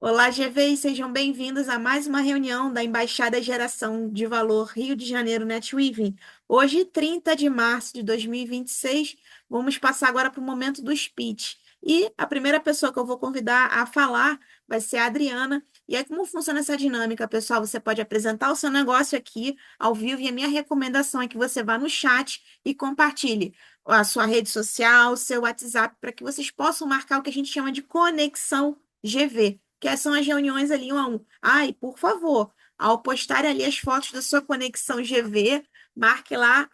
Olá, GV, e sejam bem-vindos a mais uma reunião da Embaixada Geração de Valor Rio de Janeiro NetWeaving. Hoje, 30 de março de 2026, vamos passar agora para o momento do speech. E a primeira pessoa que eu vou convidar a falar vai ser a Adriana. E aí, como funciona essa dinâmica, pessoal? Você pode apresentar o seu negócio aqui ao vivo, e a minha recomendação é que você vá no chat e compartilhe a sua rede social, o seu WhatsApp, para que vocês possam marcar o que a gente chama de conexão GV, que são as reuniões ali um a um. Ai, por favor, ao postar ali as fotos da sua conexão GV, marque lá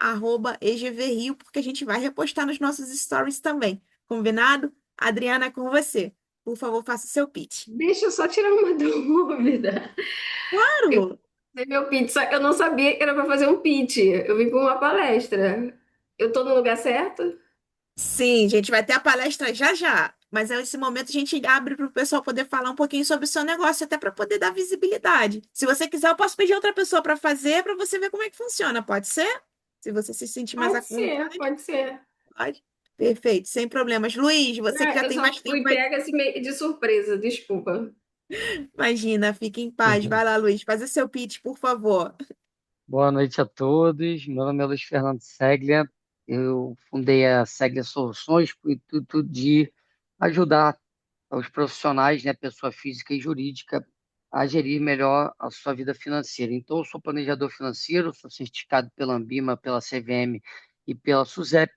@EGVRio, porque a gente vai repostar nos nossos stories também. Combinado? Adriana, é com você. Por favor, faça o seu pitch. Deixa eu só tirar uma dúvida. Eu Claro! fiz meu pitch, só que eu não sabia que era para fazer um pitch. Eu vim para uma palestra. Eu tô no lugar certo? Sim, gente, vai ter a palestra já já. Mas nesse momento a gente abre para o pessoal poder falar um pouquinho sobre o seu negócio, até para poder dar visibilidade. Se você quiser, eu posso pedir outra pessoa para fazer, para você ver como é que funciona. Pode ser? Se você se sentir mais à Pode ser, vontade. pode ser. Pode? Perfeito, sem problemas. Luiz, você que Ah, já eu tem só mais tempo fui aí, pega assim meio de surpresa, desculpa. imagina, fique em paz. Vai lá, Luiz, faz o seu pitch, por favor. Boa noite a todos. Meu nome é Luiz Fernando Seglia. Eu fundei a Seglia Soluções com o intuito de ajudar os profissionais, né, pessoa física e jurídica, a gerir melhor a sua vida financeira. Então, eu sou planejador financeiro, sou certificado pela Ambima, pela CVM e pela SUSEP.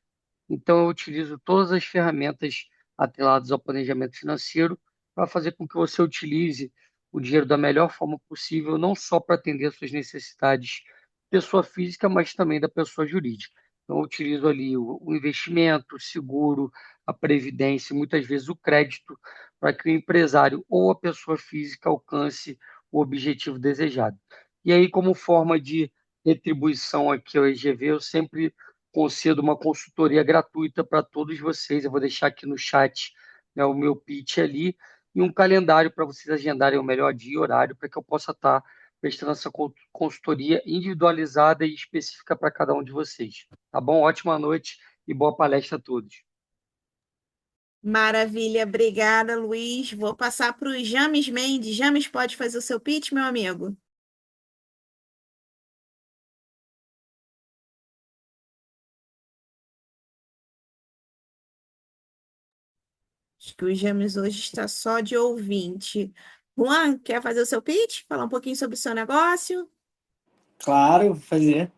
Então, eu utilizo todas as ferramentas atreladas ao planejamento financeiro para fazer com que você utilize o dinheiro da melhor forma possível, não só para atender às suas necessidades pessoa física, mas também da pessoa jurídica. Então, eu utilizo ali o investimento, o seguro, a previdência, e muitas vezes o crédito, para que o empresário ou a pessoa física alcance o objetivo desejado. E aí, como forma de retribuição aqui ao EGV, eu sempre concedo uma consultoria gratuita para todos vocês. Eu vou deixar aqui no chat, né, o meu pitch ali e um calendário para vocês agendarem o melhor dia e horário para que eu possa estar prestando essa consultoria individualizada e específica para cada um de vocês. Tá bom? Ótima noite e boa palestra a todos. Maravilha, obrigada, Luiz. Vou passar para o James Mendes. James, pode fazer o seu pitch, meu amigo? Acho que o James hoje está só de ouvinte. Juan, quer fazer o seu pitch? Falar um pouquinho sobre o seu negócio? Claro, vou fazer.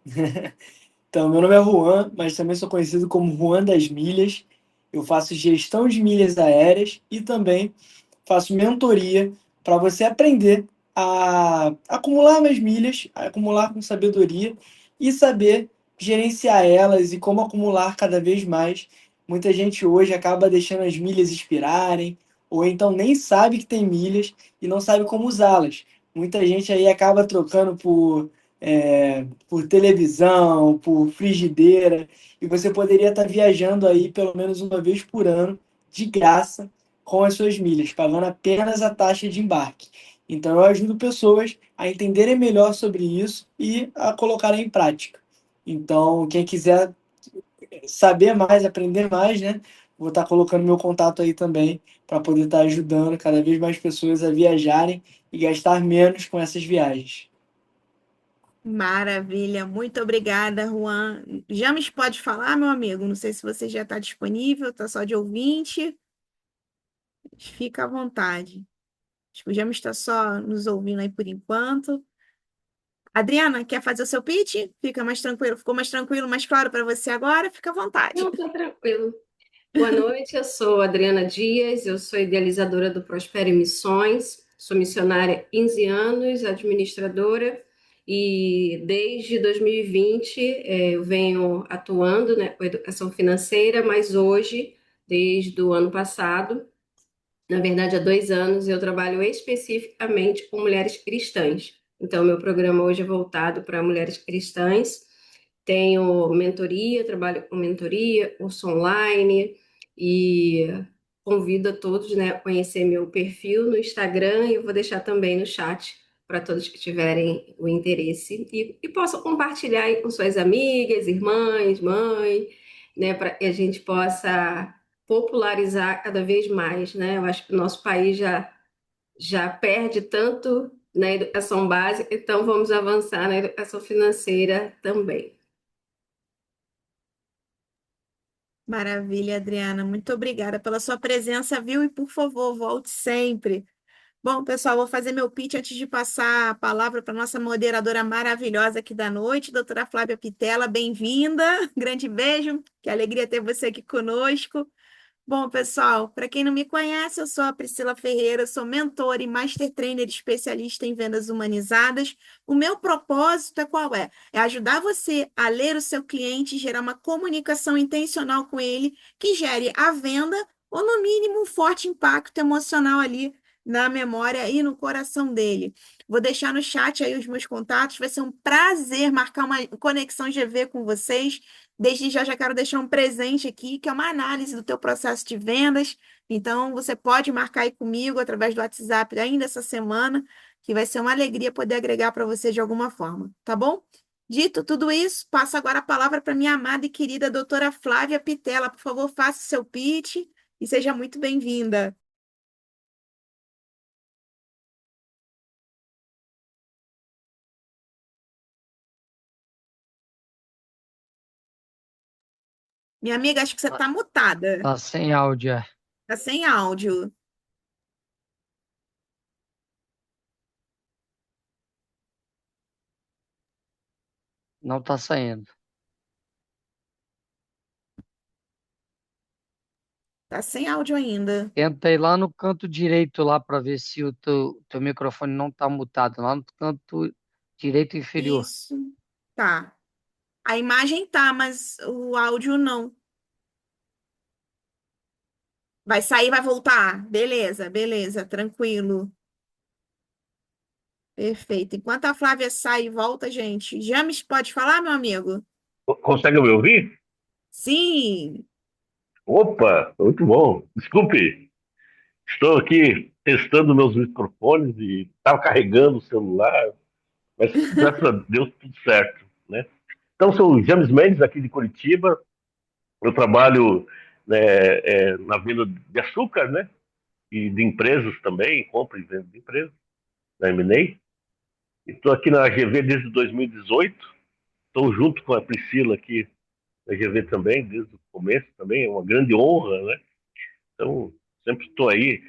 Então, meu nome é Juan, mas também sou conhecido como Juan das Milhas. Eu faço gestão de milhas aéreas e também faço mentoria para você aprender a acumular mais milhas, a acumular com sabedoria e saber gerenciar elas e como acumular cada vez mais. Muita gente hoje acaba deixando as milhas expirarem, ou então nem sabe que tem milhas e não sabe como usá-las. Muita gente aí acaba trocando por televisão, por frigideira, e você poderia estar viajando aí pelo menos uma vez por ano, de graça, com as suas milhas, pagando apenas a taxa de embarque. Então eu ajudo pessoas a entenderem melhor sobre isso e a colocarem em prática. Então, quem quiser saber mais, aprender mais, né? Vou estar colocando meu contato aí também para poder estar ajudando cada vez mais pessoas a viajarem e gastar menos com essas viagens. Maravilha, muito obrigada, Juan. James, pode falar, meu amigo? Não sei se você já está disponível, está só de ouvinte. Fica à vontade. Acho que o James está só nos ouvindo aí por enquanto. Adriana, quer fazer o seu pitch? Fica mais tranquilo, ficou mais tranquilo, mais claro para você agora? Fica à vontade. Não, tá tranquilo. Boa noite, eu sou Adriana Dias, eu sou idealizadora do Prospere Missões, sou missionária há 15 anos, administradora, e desde 2020 eu venho atuando, né, com educação financeira, mas hoje, desde o ano passado, na verdade há 2 anos, eu trabalho especificamente com mulheres cristãs. Então, meu programa hoje é voltado para mulheres cristãs. Tenho mentoria, trabalho com mentoria, curso online e convido a todos, né, a conhecer meu perfil no Instagram e eu vou deixar também no chat para todos que tiverem o interesse e possam compartilhar aí com suas amigas, irmãs, mãe, né, para que a gente possa popularizar cada vez mais, né? Eu acho que o nosso país já perde tanto na educação básica, então vamos avançar na educação financeira também. Maravilha, Adriana. Muito obrigada pela sua presença, viu? E por favor, volte sempre. Bom, pessoal, vou fazer meu pitch antes de passar a palavra para nossa moderadora maravilhosa aqui da noite, doutora Flávia Pitela. Bem-vinda. Grande beijo. Que alegria ter você aqui conosco. Bom, pessoal, para quem não me conhece, eu sou a Priscila Ferreira, sou mentora e Master Trainer especialista em vendas humanizadas. O meu propósito é qual é? É ajudar você a ler o seu cliente e gerar uma comunicação intencional com ele que gere a venda ou, no mínimo, um forte impacto emocional ali na memória e no coração dele. Vou deixar no chat aí os meus contatos, vai ser um prazer marcar uma conexão GV com vocês. Desde já quero deixar um presente aqui, que é uma análise do teu processo de vendas. Então, você pode marcar aí comigo através do WhatsApp ainda essa semana, que vai ser uma alegria poder agregar para você de alguma forma, tá bom? Dito tudo isso, passo agora a palavra para minha amada e querida doutora Flávia Pitela. Por favor, faça o seu pitch e seja muito bem-vinda. Minha amiga, acho que você está mutada. Tá sem áudio. Está sem áudio. Não tá saindo. Está sem áudio ainda. Tenta ir lá no canto direito lá para ver se o teu microfone não tá mutado. Lá no canto direito inferior. Isso. Tá. A imagem tá, mas o áudio não. Vai sair, vai voltar. Beleza, beleza, tranquilo. Perfeito. Enquanto a Flávia sai e volta, gente. James, pode falar, meu amigo? Consegue me ouvir? Sim. Opa, muito bom. Desculpe, estou aqui testando meus microfones e estava carregando o celular, mas graças a Deus tudo certo, né? Então, sou o James Mendes, aqui de Curitiba. Eu trabalho, né, na venda de açúcar, né? E de empresas também, compra e venda de empresas, na M&A. Estou aqui na AGV desde 2018. Estou junto com a Priscila aqui na AGV também, desde o começo também. É uma grande honra, né? Então, sempre estou aí.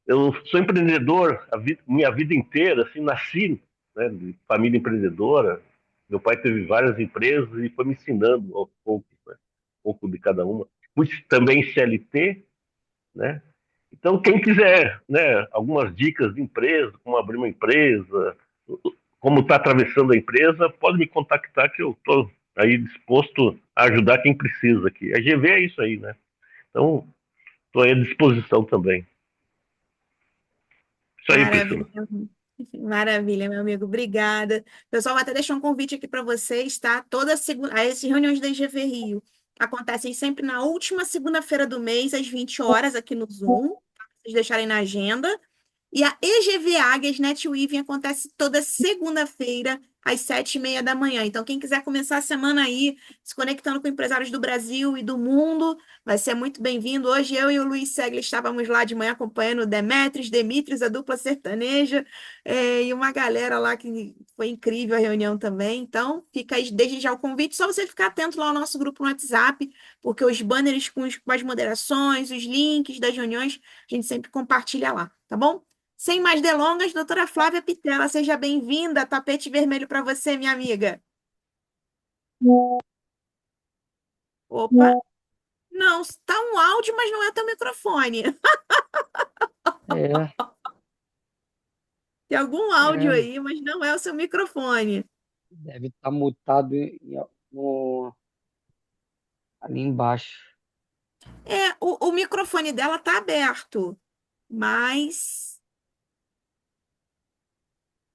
Eu sou empreendedor minha vida inteira, assim, nasci, né, de família empreendedora. Meu pai teve várias empresas e foi me ensinando aos poucos, né, um pouco de cada uma. Fui também CLT, né? Então, quem quiser, né, algumas dicas de empresa, como abrir uma empresa, como está atravessando a empresa, pode me contactar que eu estou aí disposto a ajudar quem precisa aqui. A GV é isso aí, né? Então, estou aí à disposição também. Isso aí, Priscila. Maravilha. Maravilha, meu amigo. Obrigada. Pessoal, vou até deixar um convite aqui para vocês, tá? Toda segunda, as reuniões da IGV Rio acontecem sempre na última segunda-feira do mês, às 20 horas, aqui no Zoom. Pra vocês deixarem na agenda. E a EGV Águias NetWeaving acontece toda segunda-feira, às 7h30 da manhã. Então, quem quiser começar a semana aí, se conectando com empresários do Brasil e do mundo, vai ser muito bem-vindo. Hoje, eu e o Luiz Segler estávamos lá de manhã acompanhando o Demetrios, a dupla sertaneja, e uma galera lá que foi incrível a reunião também. Então, fica aí desde já o convite, só você ficar atento lá ao nosso grupo no WhatsApp, porque os banners com as moderações, os links das reuniões, a gente sempre compartilha lá, tá bom? Sem mais delongas, doutora Flávia Pitela, seja bem-vinda. Tapete vermelho para você, minha amiga. Opa, não, está um áudio, mas não é teu microfone. É, Tem algum áudio é, aí, mas não é o seu microfone. deve estar mutado ali embaixo. O microfone dela tá aberto, mas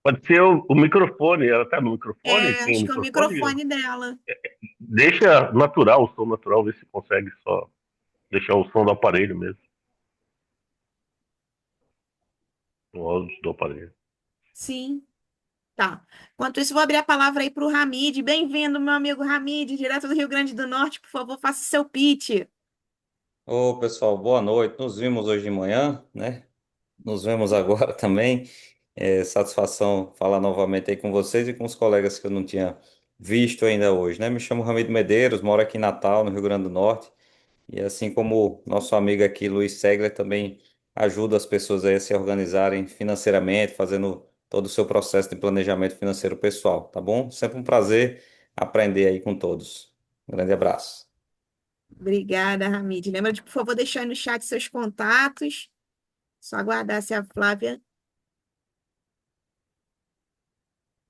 Pode ser o microfone, ela está no microfone, tem o acho que é o microfone, microfone dela. deixa natural, o som natural, ver se consegue só deixar o som do aparelho mesmo, o áudio do aparelho. Sim, tá. Enquanto isso, vou abrir a palavra aí para o Hamid. Bem-vindo, meu amigo Hamid, direto do Rio Grande do Norte. Por favor, faça o seu pitch. Ô, pessoal, boa noite. Nos vimos hoje de manhã, né? nos vemos agora também. É satisfação falar novamente aí com vocês e com os colegas que eu não tinha visto ainda hoje, né? Me chamo Ramiro Medeiros, moro aqui em Natal, no Rio Grande do Norte, e assim como nosso amigo aqui, Luiz Segler, também ajuda as pessoas aí a se organizarem financeiramente, fazendo todo o seu processo de planejamento financeiro pessoal, tá bom? Sempre um prazer aprender aí com todos. Um grande abraço. Obrigada, Hamid. Lembra de, por favor, deixar aí no chat seus contatos. Só aguardar se a Flávia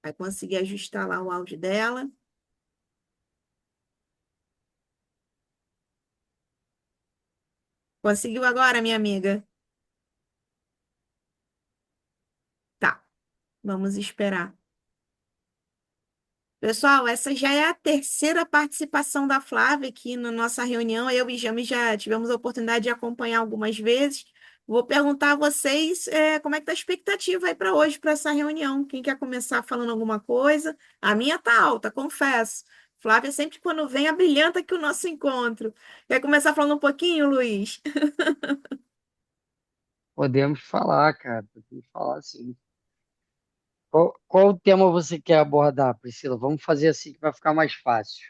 vai conseguir ajustar lá o áudio dela. Conseguiu agora, minha amiga? Tá, vamos esperar. Pessoal, essa já é a terceira participação da Flávia aqui na nossa reunião. Eu e James já tivemos a oportunidade de acompanhar algumas vezes. Vou perguntar a vocês, como é que tá a expectativa aí para hoje, para essa reunião. Quem quer começar falando alguma coisa? A minha tá alta, confesso. Flávia sempre quando vem abrilhanta aqui o nosso encontro. Quer começar falando um pouquinho, Luiz? Podemos falar, cara. Podemos falar sim. Qual tema você quer abordar, Priscila? Vamos fazer assim que vai ficar mais fácil.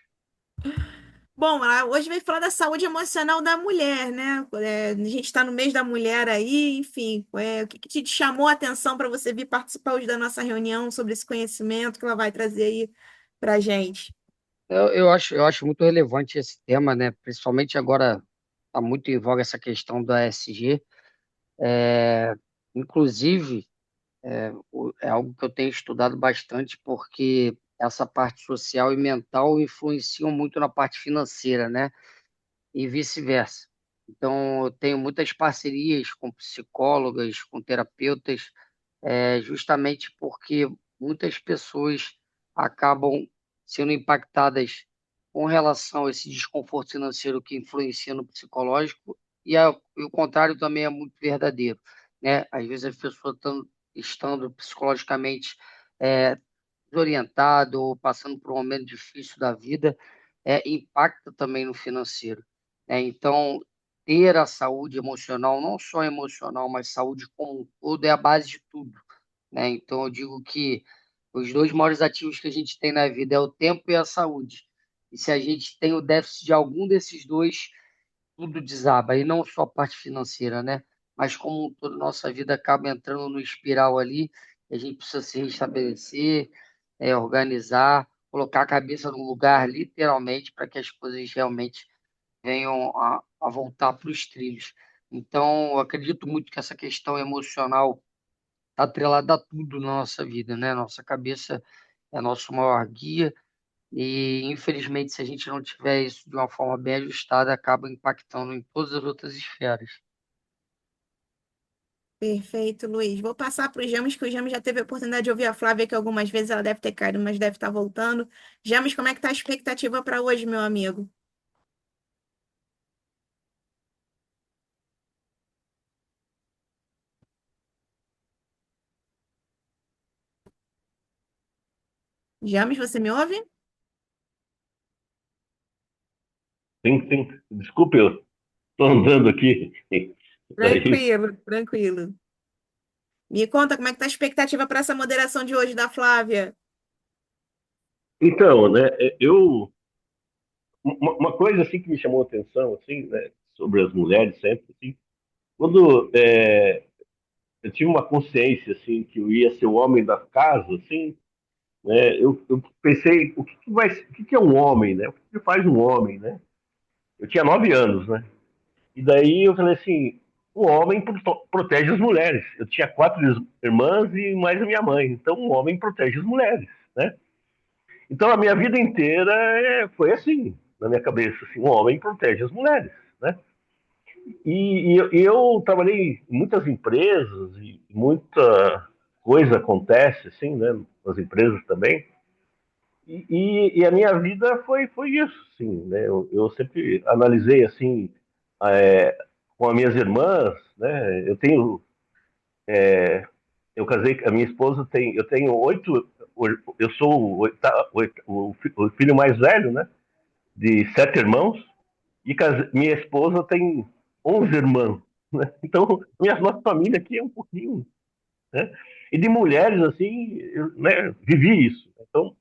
Bom, hoje vai falar da saúde emocional da mulher, né? A gente está no mês da mulher aí, enfim. O que que te chamou a atenção para você vir participar hoje da nossa reunião sobre esse conhecimento que ela vai trazer aí para a gente? Eu acho muito relevante esse tema, né? Principalmente agora está muito em voga essa questão do ESG. É, inclusive, é algo que eu tenho estudado bastante porque essa parte social e mental influenciam muito na parte financeira, né? E vice-versa. Então, eu tenho muitas parcerias com psicólogas, com terapeutas, justamente porque muitas pessoas acabam sendo impactadas com relação a esse desconforto financeiro que influencia no psicológico, e o contrário também é muito verdadeiro, né? Às vezes as pessoas estando psicologicamente é, desorientado ou passando por um momento difícil da vida, impacta também no financeiro, né? Então, ter a saúde emocional, não só emocional, mas saúde como um todo, é a base de tudo, né? Então, eu digo que os dois maiores ativos que a gente tem na vida é o tempo e a saúde. E se a gente tem o déficit de algum desses dois, tudo desaba, e não só a parte financeira, né? Mas como toda nossa vida acaba entrando no espiral ali, a gente precisa se restabelecer, organizar, colocar a cabeça no lugar, literalmente, para que as coisas realmente venham a voltar para os trilhos. Então, eu acredito muito que essa questão emocional está atrelada a tudo na nossa vida, né? Nossa cabeça é nosso maior guia e, infelizmente, se a gente não tiver isso de uma forma bem ajustada, acaba impactando em todas as outras esferas. Perfeito, Luiz. Vou passar para o James, que o James já teve a oportunidade de ouvir a Flávia, que algumas vezes ela deve ter caído, mas deve estar voltando. James, como é que está a expectativa para hoje, meu amigo? James, você me ouve? Sim, sim. Desculpe, eu estou andando aqui. Daí. Tranquilo, tranquilo. Me conta como é que está a expectativa para essa moderação de hoje da Flávia. Então, né, uma coisa assim que me chamou a atenção, assim, né, sobre as mulheres sempre, assim, quando eu tive uma consciência, assim, que eu ia ser o homem da casa, assim, né, eu pensei, o que que é um homem, né? O que que faz um homem, né? Eu tinha 9 anos, né? E daí eu falei assim, o homem protege as mulheres. Eu tinha 4 irmãs e mais a minha mãe. Então, o homem protege as mulheres, né? Então, a minha vida inteira foi assim, na minha cabeça, assim, o homem protege as mulheres, né? E eu trabalhei em muitas empresas e muita coisa acontece, assim, né? Nas empresas também. E a minha vida foi isso, assim, né? Eu sempre analisei, assim, é, com as minhas irmãs, né? Eu casei, a minha esposa eu tenho 8, eu sou o filho mais velho, né? De 7 irmãos, e minha esposa tem 11 irmãs. né? Então, nossa família aqui é um pouquinho, né? E de mulheres, assim, eu, né, vivi isso. Então,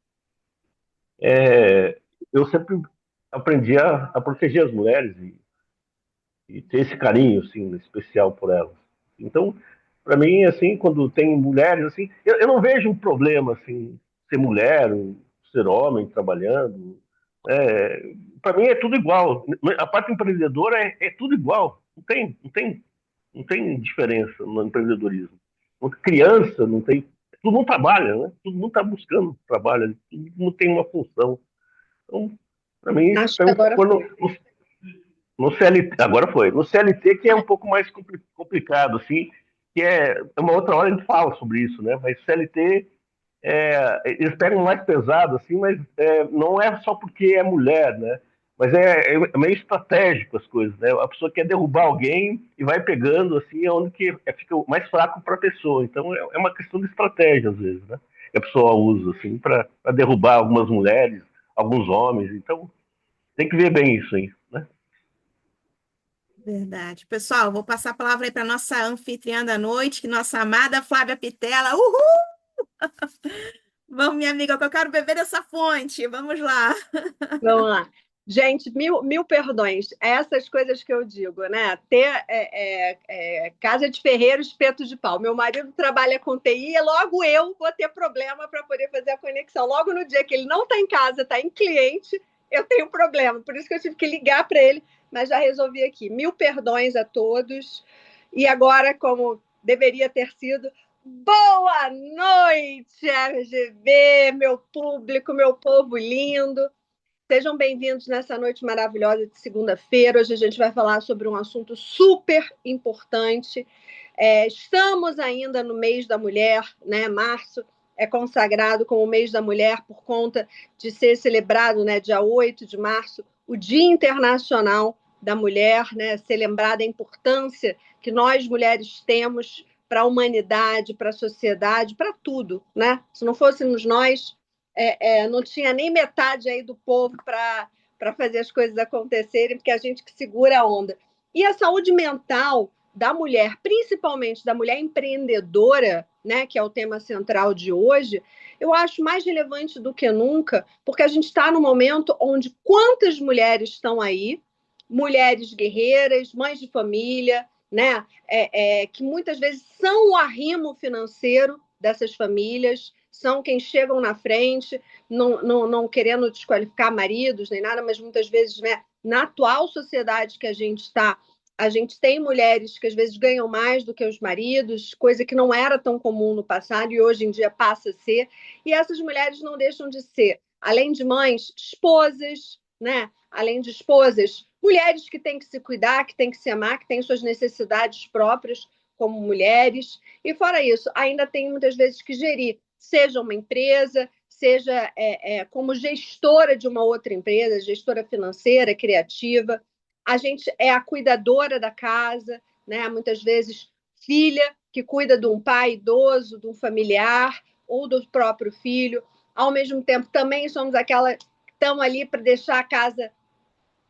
eu sempre aprendi a proteger as mulheres e ter esse carinho, assim, especial por elas. Então, para mim, assim, quando tem mulheres, assim, eu não vejo um problema, assim, ser mulher, ou ser homem trabalhando. Para mim é tudo igual. A parte empreendedora é tudo igual. Não tem diferença no empreendedorismo. Criança não tem. Todo mundo trabalha, né? Todo mundo está buscando trabalho, todo mundo tem uma função. Então, para mim, Acho que então, agora quando, foi. no CLT, agora foi. No CLT que é um pouco mais complicado, assim, que é uma outra hora a gente fala sobre isso, né? Mas CLT eles pegam mais pesado, assim, mas não é só porque é mulher, né? Mas é meio estratégico as coisas, né? A pessoa quer derrubar alguém e vai pegando, assim, onde que fica mais fraco para a pessoa. Então é uma questão de estratégia, às vezes, né? Que a pessoa usa, assim, para derrubar algumas mulheres, alguns homens. Então tem que ver bem isso aí, né? Verdade. Pessoal, vou passar a palavra aí para nossa anfitriã da noite, que nossa amada Flávia Pitela. Uhul! Vamos, minha amiga, que eu quero beber dessa fonte. Vamos lá. Vamos lá. Gente, mil perdões. Essas coisas que eu digo, né? Ter casa de ferreiro, espeto de pau. Meu marido trabalha com TI e logo eu vou ter problema para poder fazer a conexão. Logo no dia que ele não está em casa, está em cliente, eu tenho problema. Por isso que eu tive que ligar para ele, mas já resolvi aqui. Mil perdões a todos. E agora, como deveria ter sido, boa noite, RGB, meu público, meu povo lindo. Sejam bem-vindos nessa noite maravilhosa de segunda-feira. Hoje a gente vai falar sobre um assunto super importante. Estamos ainda no mês da mulher, né? Março é consagrado como o mês da mulher por conta de ser celebrado, né, dia 8 de março, o Dia Internacional da Mulher, né? Ser lembrada a importância que nós mulheres temos para a humanidade, para a sociedade, para tudo, né? Se não fôssemos nós, não tinha nem metade aí do povo para fazer as coisas acontecerem, porque a gente que segura a onda. E a saúde mental da mulher, principalmente da mulher empreendedora, né, que é o tema central de hoje, eu acho mais relevante do que nunca, porque a gente está no momento onde quantas mulheres estão aí, mulheres guerreiras, mães de família, né, que muitas vezes são o arrimo financeiro dessas famílias, são quem chegam na frente, não querendo desqualificar maridos nem nada, mas muitas vezes, né, na atual sociedade que a gente está, a gente tem mulheres que às vezes ganham mais do que os maridos, coisa que não era tão comum no passado e hoje em dia passa a ser. E essas mulheres não deixam de ser, além de mães, esposas, né? Além de esposas, mulheres que têm que se cuidar, que têm que se amar, que têm suas necessidades próprias como mulheres. E fora isso, ainda tem muitas vezes que gerir, seja uma empresa, seja como gestora de uma outra empresa, gestora financeira, criativa. A gente é a cuidadora da casa, né? Muitas vezes filha que cuida de um pai idoso, de um familiar ou do próprio filho. Ao mesmo tempo, também somos aquela que estão ali para deixar a casa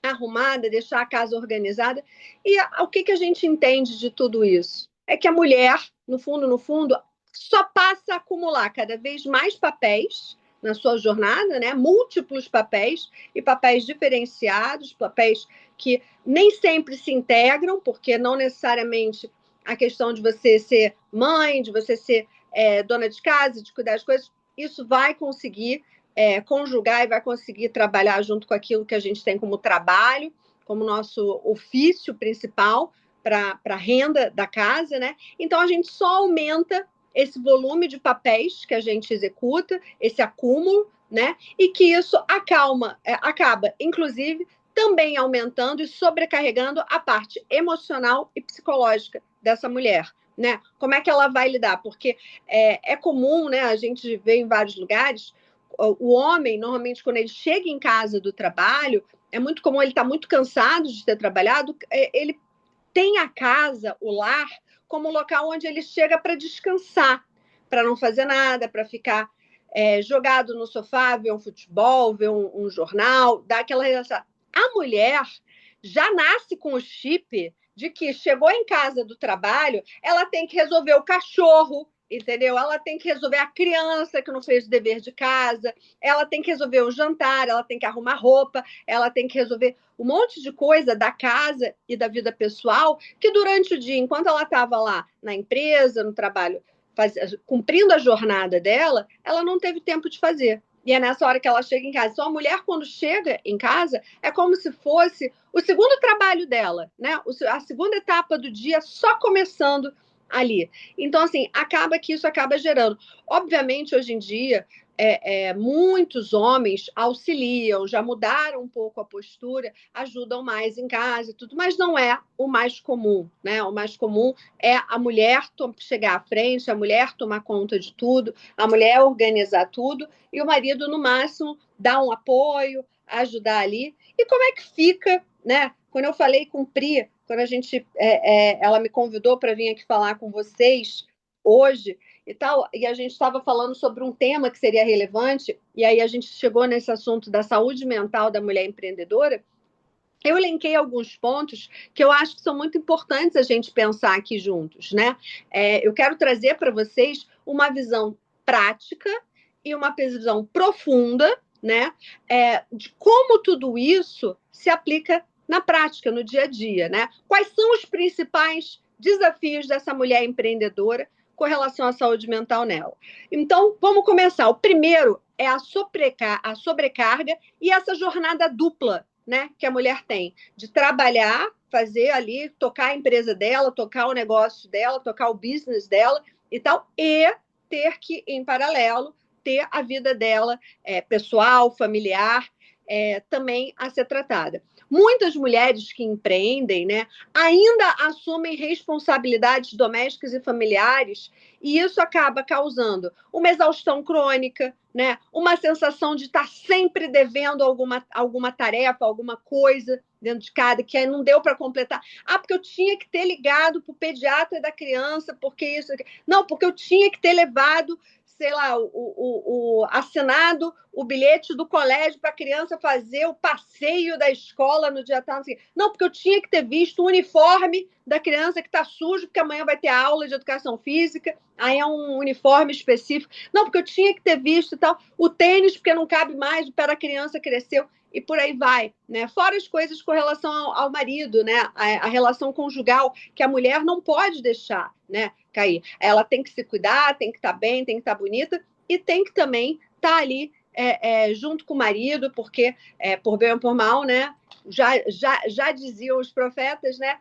arrumada, deixar a casa organizada. E o que a gente entende de tudo isso? É que a mulher, no fundo, só passa a acumular cada vez mais papéis na sua jornada, né? Múltiplos papéis e papéis diferenciados, papéis que nem sempre se integram, porque não necessariamente a questão de você ser mãe, de você ser dona de casa, de cuidar das coisas, isso vai conseguir conjugar e vai conseguir trabalhar junto com aquilo que a gente tem como trabalho, como nosso ofício principal para a renda da casa, né? Então a gente só aumenta esse volume de papéis que a gente executa, esse acúmulo, né? E que isso acaba, inclusive, também aumentando e sobrecarregando a parte emocional e psicológica dessa mulher, né? Como é que ela vai lidar? Porque é comum, né? A gente vê em vários lugares o homem, normalmente, quando ele chega em casa do trabalho, é muito comum, ele está muito cansado de ter trabalhado, ele tem a casa, o lar, como um local onde ele chega para descansar, para não fazer nada, para ficar jogado no sofá, ver um futebol, ver um jornal, dar aquela relação. A mulher já nasce com o chip de que chegou em casa do trabalho, ela tem que resolver o cachorro, entendeu? Ela tem que resolver a criança que não fez o dever de casa, ela tem que resolver o jantar, ela tem que arrumar roupa, ela tem que resolver um monte de coisa da casa e da vida pessoal, que durante o dia, enquanto ela estava lá na empresa, no trabalho, cumprindo a jornada dela, ela não teve tempo de fazer. E é nessa hora que ela chega em casa. Então, a mulher, quando chega em casa, é como se fosse o segundo trabalho dela, né? A segunda etapa do dia só começando ali. Então, assim, acaba que isso acaba gerando. Obviamente, hoje em dia, muitos homens auxiliam, já mudaram um pouco a postura, ajudam mais em casa e tudo, mas não é o mais comum, né? O mais comum é a mulher chegar à frente, a mulher tomar conta de tudo, a mulher organizar tudo, e o marido, no máximo, dar um apoio, ajudar ali. E como é que fica, né? Quando eu falei com Pri, quando ela me convidou para vir aqui falar com vocês hoje e tal, e a gente estava falando sobre um tema que seria relevante, e aí a gente chegou nesse assunto da saúde mental da mulher empreendedora. Eu elenquei alguns pontos que eu acho que são muito importantes a gente pensar aqui juntos, né? Eu quero trazer para vocês uma visão prática e uma visão profunda, né? De como tudo isso se aplica na prática, no dia a dia, né? Quais são os principais desafios dessa mulher empreendedora com relação à saúde mental nela? Então, vamos começar. O primeiro é a sobrecarga e essa jornada dupla, né, que a mulher tem, de trabalhar, fazer ali, tocar a empresa dela, tocar o negócio dela, tocar o business dela e tal, e ter que, em paralelo, ter a vida dela pessoal, familiar, também a ser tratada. Muitas mulheres que empreendem, né, ainda assumem responsabilidades domésticas e familiares, e isso acaba causando uma exaustão crônica, né, uma sensação de estar sempre devendo alguma tarefa, alguma coisa dentro de casa, que aí não deu para completar. Porque eu tinha que ter ligado para o pediatra da criança, porque isso... Não, porque eu tinha que ter levado, sei lá, assinado o bilhete do colégio para a criança fazer o passeio da escola no dia tal. Assim. Não, porque eu tinha que ter visto o uniforme da criança que está sujo, porque amanhã vai ter aula de educação física, aí é um uniforme específico. Não, porque eu tinha que ter visto e tal. O tênis, porque não cabe mais, o pé da criança cresceu, e por aí vai, né? Fora as coisas com relação ao marido, né? A relação conjugal, que a mulher não pode deixar, né, cair. Ela tem que se cuidar, tem que estar bem, tem que estar bonita, e tem que também estar ali junto com o marido, porque, por bem ou por mal, né? Já diziam os profetas, né?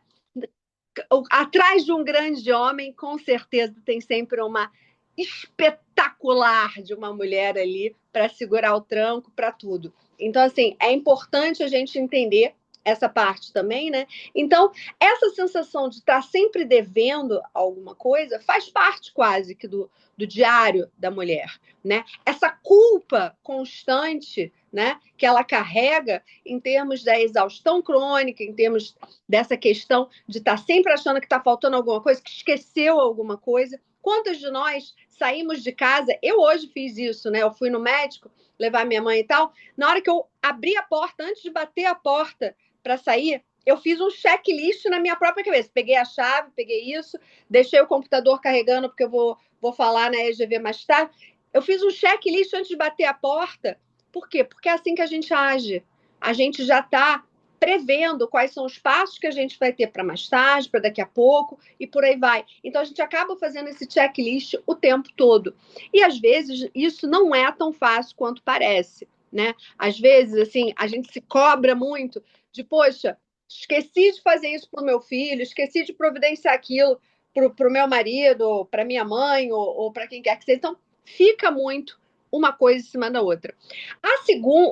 Atrás de um grande homem, com certeza, tem sempre uma espetacular de uma mulher ali para segurar o tranco, para tudo. Então, assim, é importante a gente entender essa parte também, né? Então, essa sensação de estar sempre devendo alguma coisa faz parte quase que do diário da mulher, né? Essa culpa constante, né, que ela carrega em termos da exaustão crônica, em termos dessa questão de estar sempre achando que está faltando alguma coisa, que esqueceu alguma coisa. Quantas de nós saímos de casa? Eu hoje fiz isso, né? Eu fui no médico levar minha mãe e tal. Na hora que eu abri a porta, antes de bater a porta para sair, eu fiz um checklist na minha própria cabeça. Peguei a chave, peguei isso, deixei o computador carregando, porque eu vou falar na EGV mais tarde. Eu fiz um checklist antes de bater a porta. Por quê? Porque é assim que a gente age. A gente já está prevendo quais são os passos que a gente vai ter para mais tarde, para daqui a pouco, e por aí vai. Então, a gente acaba fazendo esse checklist o tempo todo. E, às vezes, isso não é tão fácil quanto parece, né? Às vezes, assim, a gente se cobra muito de, poxa, esqueci de fazer isso para o meu filho, esqueci de providenciar aquilo para o meu marido, para minha mãe, ou para quem quer que seja. Então, fica muito uma coisa em cima da outra.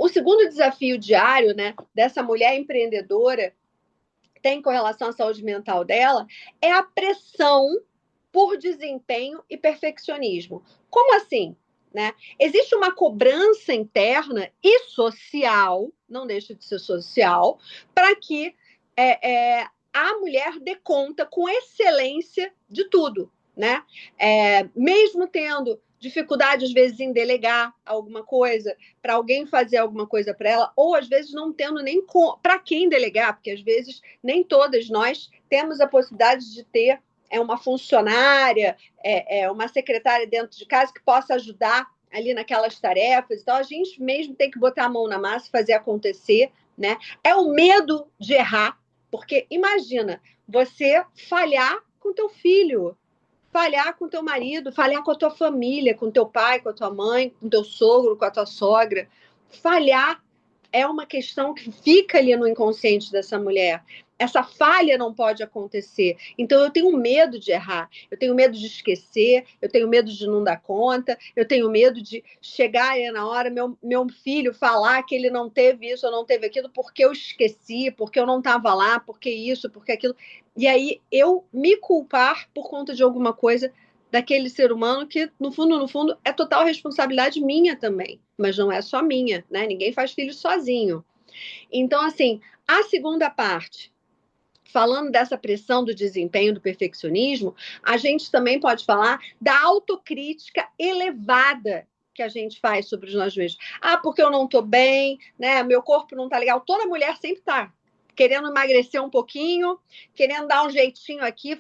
O segundo desafio diário, né, dessa mulher empreendedora tem com relação à saúde mental dela é a pressão por desempenho e perfeccionismo. Como assim? Né? Existe uma cobrança interna e social, não deixa de ser social, para que a mulher dê conta com excelência de tudo. Né? Mesmo tendo dificuldade, às vezes, em delegar alguma coisa, para alguém fazer alguma coisa para ela, ou às vezes não tendo nem para quem delegar, porque às vezes nem todas nós temos a possibilidade de ter uma funcionária, uma secretária dentro de casa que possa ajudar ali naquelas tarefas. Então, a gente mesmo tem que botar a mão na massa e fazer acontecer, né? É o medo de errar, porque imagina você falhar com teu filho, falhar com teu marido, falhar com a tua família, com teu pai, com a tua mãe, com teu sogro, com a tua sogra. Falhar é uma questão que fica ali no inconsciente dessa mulher. Essa falha não pode acontecer. Então, eu tenho medo de errar, eu tenho medo de esquecer, eu tenho medo de não dar conta, eu tenho medo de chegar aí na hora, meu filho falar que ele não teve isso ou não teve aquilo porque eu esqueci, porque eu não estava lá, porque isso, porque aquilo. E aí, eu me culpar por conta de alguma coisa daquele ser humano que, no fundo, é total responsabilidade minha também, mas não é só minha, né? Ninguém faz filho sozinho. Então, assim, a segunda parte, falando dessa pressão do desempenho, do perfeccionismo, a gente também pode falar da autocrítica elevada que a gente faz sobre nós mesmos. Ah, porque eu não estou bem, né? Meu corpo não está legal. Toda mulher sempre está querendo emagrecer um pouquinho, querendo dar um jeitinho aqui,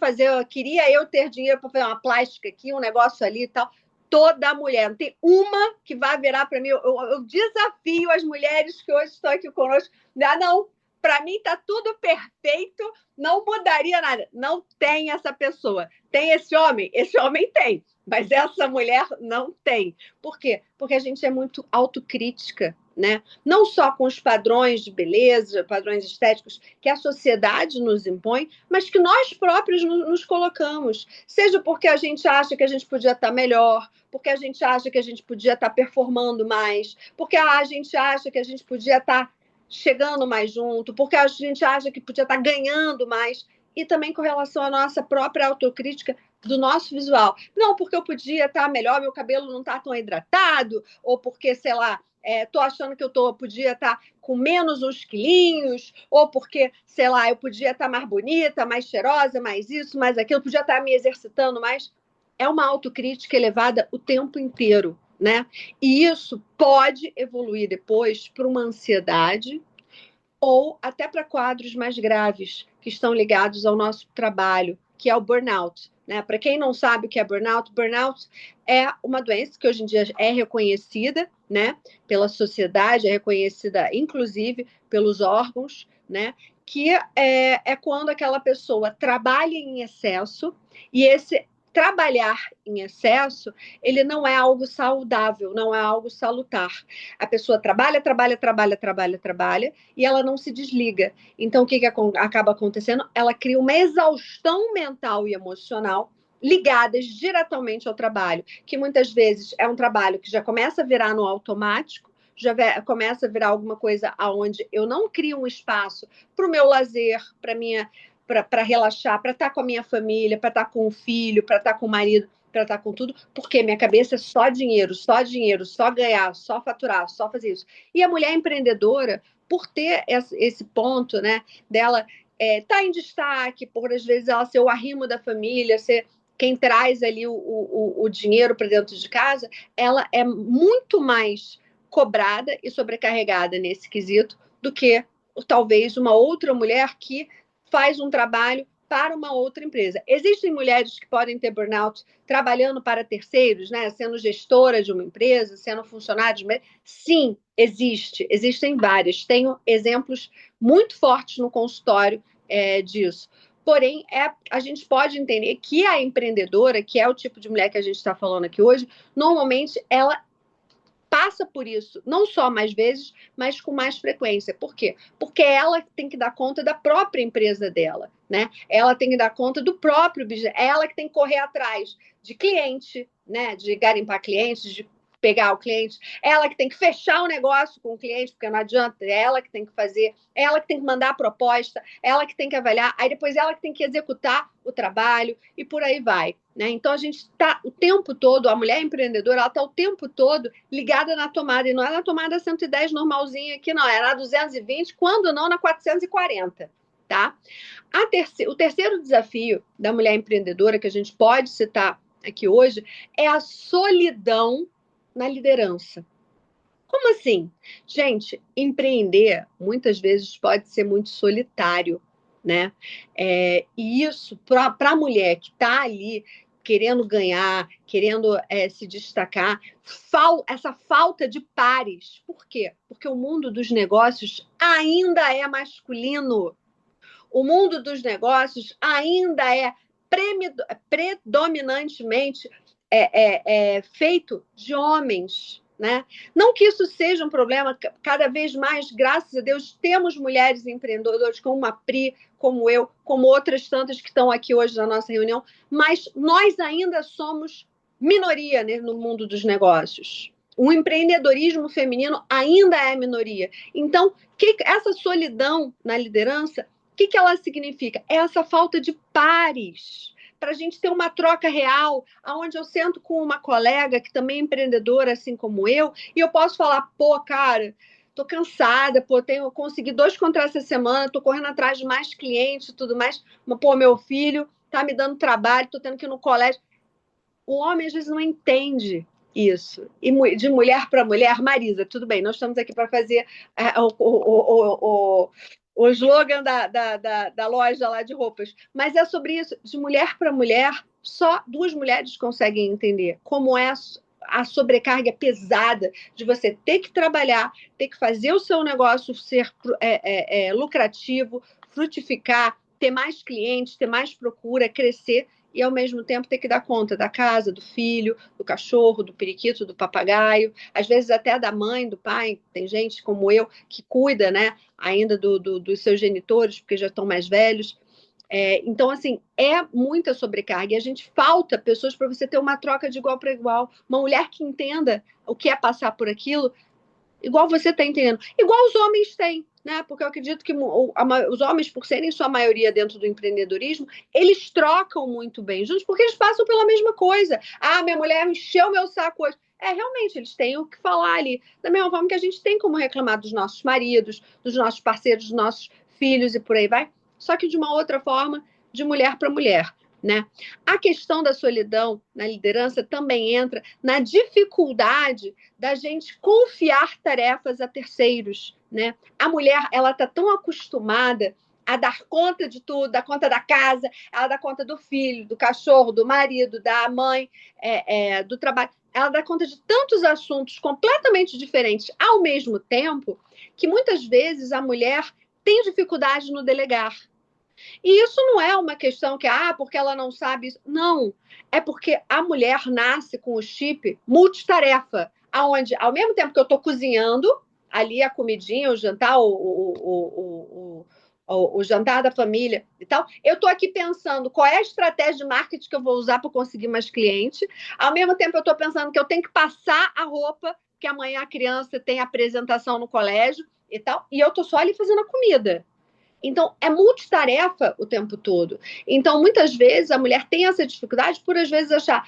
queria eu ter dinheiro para fazer uma plástica aqui, um negócio ali e tal. Toda mulher, não tem uma que vai virar para mim. Eu desafio as mulheres que hoje estão aqui conosco. Ah, não, para mim está tudo perfeito, não mudaria nada. Não tem essa pessoa. Tem esse homem? Esse homem tem, mas essa mulher não tem. Por quê? Porque a gente é muito autocrítica, né? Não só com os padrões de beleza, padrões estéticos que a sociedade nos impõe, mas que nós próprios nos colocamos. Seja porque a gente acha que a gente podia estar melhor, porque a gente acha que a gente podia estar performando mais, porque a gente acha que a gente podia estar chegando mais junto, porque a gente acha que podia estar ganhando mais, e também com relação à nossa própria autocrítica do nosso visual. Não, porque eu podia estar melhor, meu cabelo não está tão hidratado, ou porque, sei lá, tô achando que podia estar com menos uns quilinhos, ou porque, sei lá, eu podia estar mais bonita, mais cheirosa, mais isso, mais aquilo, podia estar me exercitando mais. É uma autocrítica elevada o tempo inteiro, né? E isso pode evoluir depois para uma ansiedade ou até para quadros mais graves que estão ligados ao nosso trabalho, que é o burnout. Né? Para quem não sabe o que é burnout é uma doença que hoje em dia é reconhecida, né, pela sociedade, é reconhecida inclusive pelos órgãos, né, que é quando aquela pessoa trabalha em excesso, e esse trabalhar em excesso, ele não é algo saudável, não é algo salutar. A pessoa trabalha, e ela não se desliga. Então, o que acaba acontecendo? Ela cria uma exaustão mental e emocional ligadas diretamente ao trabalho, que muitas vezes é um trabalho que já começa a virar no automático, começa a virar alguma coisa onde eu não crio um espaço para o meu lazer, para relaxar, para estar com a minha família, para estar com o filho, para estar com o marido, para estar com tudo, porque minha cabeça é só dinheiro, só ganhar, só faturar, só fazer isso. E a mulher empreendedora, por ter esse ponto, né, dela tá em destaque, por às vezes ela ser o arrimo da família, ser quem traz ali o dinheiro para dentro de casa, ela é muito mais cobrada e sobrecarregada nesse quesito do que talvez uma outra mulher que faz um trabalho para uma outra empresa. Existem mulheres que podem ter burnout trabalhando para terceiros, né? Sendo gestora de uma empresa, sendo funcionária de uma empresa. Sim, existem várias. Tenho exemplos muito fortes no consultório disso. Porém, a gente pode entender que a empreendedora, que é o tipo de mulher que a gente está falando aqui hoje, normalmente ela passa por isso, não só mais vezes, mas com mais frequência. Por quê? Porque ela tem que dar conta da própria empresa dela, né? Ela tem que dar conta do próprio business, ela que tem que correr atrás de cliente, né? De garimpar clientes, de pegar o cliente, ela que tem que fechar o negócio com o cliente, porque não adianta, é ela que tem que fazer, ela que tem que mandar a proposta, ela que tem que avaliar, aí depois ela que tem que executar o trabalho e por aí vai. Né? Então, a gente está o tempo todo, a mulher empreendedora, ela está o tempo todo ligada na tomada, e não é na tomada 110 normalzinha aqui, não, é na 220, quando não na 440, tá? O terceiro desafio da mulher empreendedora, que a gente pode citar aqui hoje é a solidão na liderança. Como assim? Gente, empreender muitas vezes pode ser muito solitário, né? E isso, para a mulher que está ali querendo ganhar, querendo se destacar, essa falta de pares. Por quê? Porque o mundo dos negócios ainda é masculino. O mundo dos negócios ainda é predominantemente feito de homens, né? Não que isso seja um problema, cada vez mais, graças a Deus, temos mulheres empreendedoras como a Pri, como eu, como outras tantas que estão aqui hoje na nossa reunião, mas nós ainda somos minoria, né, no mundo dos negócios. O empreendedorismo feminino ainda é minoria. Então, essa solidão na liderança, o que ela significa? É essa falta de pares, para a gente ter uma troca real, onde eu sento com uma colega que também é empreendedora, assim como eu, e eu posso falar, pô, cara, tô cansada, pô, consegui 2 contratos essa semana, tô correndo atrás de mais clientes e tudo mais, mas, pô, meu filho tá me dando trabalho, tô tendo que ir no colégio. O homem, às vezes, não entende isso. E de mulher para mulher, Marisa, tudo bem, nós estamos aqui para fazer o slogan da loja lá de roupas. Mas é sobre isso, de mulher para mulher, só 2 mulheres conseguem entender como é a sobrecarga pesada de você ter que trabalhar, ter que fazer o seu negócio ser lucrativo, frutificar, ter mais clientes, ter mais procura, crescer, e, ao mesmo tempo, ter que dar conta da casa, do filho, do cachorro, do periquito, do papagaio, às vezes até da mãe, do pai. Tem gente como eu que cuida, né, ainda dos seus genitores, porque já estão mais velhos. Então, assim, é muita sobrecarga. E a gente falta pessoas para você ter uma troca de igual para igual. Uma mulher que entenda o que é passar por aquilo, igual você está entendendo. Igual os homens têm, né? Porque eu acredito que os homens, por serem sua maioria dentro do empreendedorismo, eles trocam muito bem juntos, porque eles passam pela mesma coisa. Ah, minha mulher encheu meu saco hoje. Realmente, eles têm o que falar ali. Da mesma forma que a gente tem como reclamar dos nossos maridos, dos nossos parceiros, dos nossos filhos e por aí vai. Só que de uma outra forma, de mulher para mulher, né? A questão da solidão na liderança também entra na dificuldade da gente confiar tarefas a terceiros, né? A mulher, ela está tão acostumada a dar conta de tudo, dar conta da casa, ela dá conta do filho, do cachorro, do marido, da mãe, do trabalho. Ela dá conta de tantos assuntos completamente diferentes ao mesmo tempo, que muitas vezes a mulher tem dificuldade no delegar. E isso não é uma questão que, porque ela não sabe isso. Não, é porque a mulher nasce com o chip multitarefa, onde, ao mesmo tempo que eu estou cozinhando, ali a comidinha, o jantar, o jantar da família e tal, eu estou aqui pensando qual é a estratégia de marketing que eu vou usar para conseguir mais cliente. Ao mesmo tempo, eu estou pensando que eu tenho que passar a roupa, que amanhã a criança tem apresentação no colégio e tal, e eu estou só ali fazendo a comida. Então, é multitarefa o tempo todo. Então, muitas vezes, a mulher tem essa dificuldade por, às vezes, achar,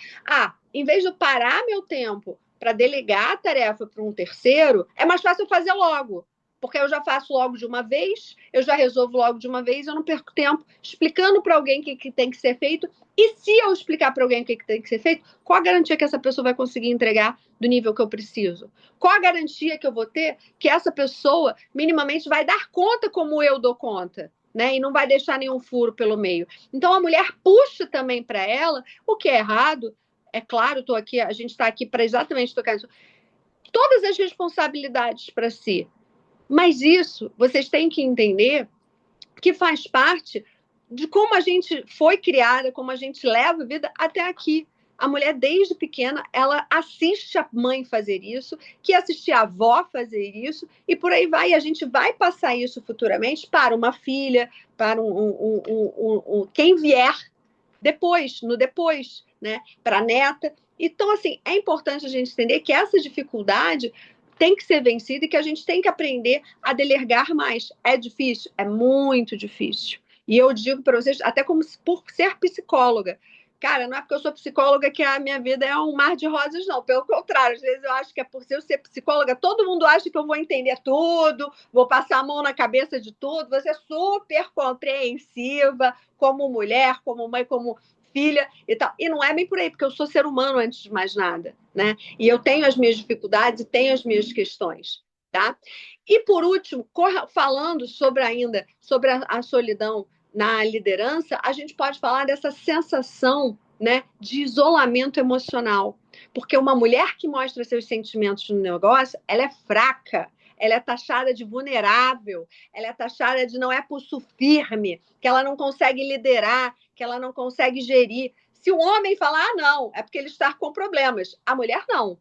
em vez de eu parar meu tempo para delegar a tarefa para um terceiro, é mais fácil eu fazer logo. Porque eu já faço logo de uma vez, eu já resolvo logo de uma vez, eu não perco tempo explicando para alguém o que tem que ser feito. E se eu explicar para alguém o que tem que ser feito, qual a garantia que essa pessoa vai conseguir entregar do nível que eu preciso? Qual a garantia que eu vou ter que essa pessoa minimamente vai dar conta como eu dou conta, né? E não vai deixar nenhum furo pelo meio. Então, a mulher puxa também para ela o que é errado. É claro, a gente está aqui para exatamente tocar isso. Todas as responsabilidades para si. Mas isso, vocês têm que entender que faz parte de como a gente foi criada, como a gente leva a vida até aqui. A mulher, desde pequena, ela assiste a mãe fazer isso, que assistir a avó fazer isso, e por aí vai. E a gente vai passar isso futuramente para uma filha, para quem vier depois, né? Para a neta. Então, assim, é importante a gente entender que essa dificuldade tem que ser vencida e que a gente tem que aprender a delegar mais. É difícil? É muito difícil. E eu digo para vocês, até como por ser psicóloga, cara, não é porque eu sou psicóloga que a minha vida é um mar de rosas, não. Pelo contrário, às vezes eu acho que é por eu ser psicóloga, todo mundo acha que eu vou entender tudo, vou passar a mão na cabeça de tudo, vou ser super compreensiva como mulher, como mãe, como filha e tal. E não é bem por aí, porque eu sou ser humano antes de mais nada, né? E eu tenho as minhas dificuldades e tenho as minhas questões, tá? E por último, falando sobre a solidão na liderança, a gente pode falar dessa sensação, né, de isolamento emocional. Porque uma mulher que mostra seus sentimentos no negócio, ela é fraca, ela é taxada de vulnerável, ela é taxada de não é pulso firme, que ela não consegue liderar, que ela não consegue gerir. Se o homem falar, não, é porque ele está com problemas. A mulher não.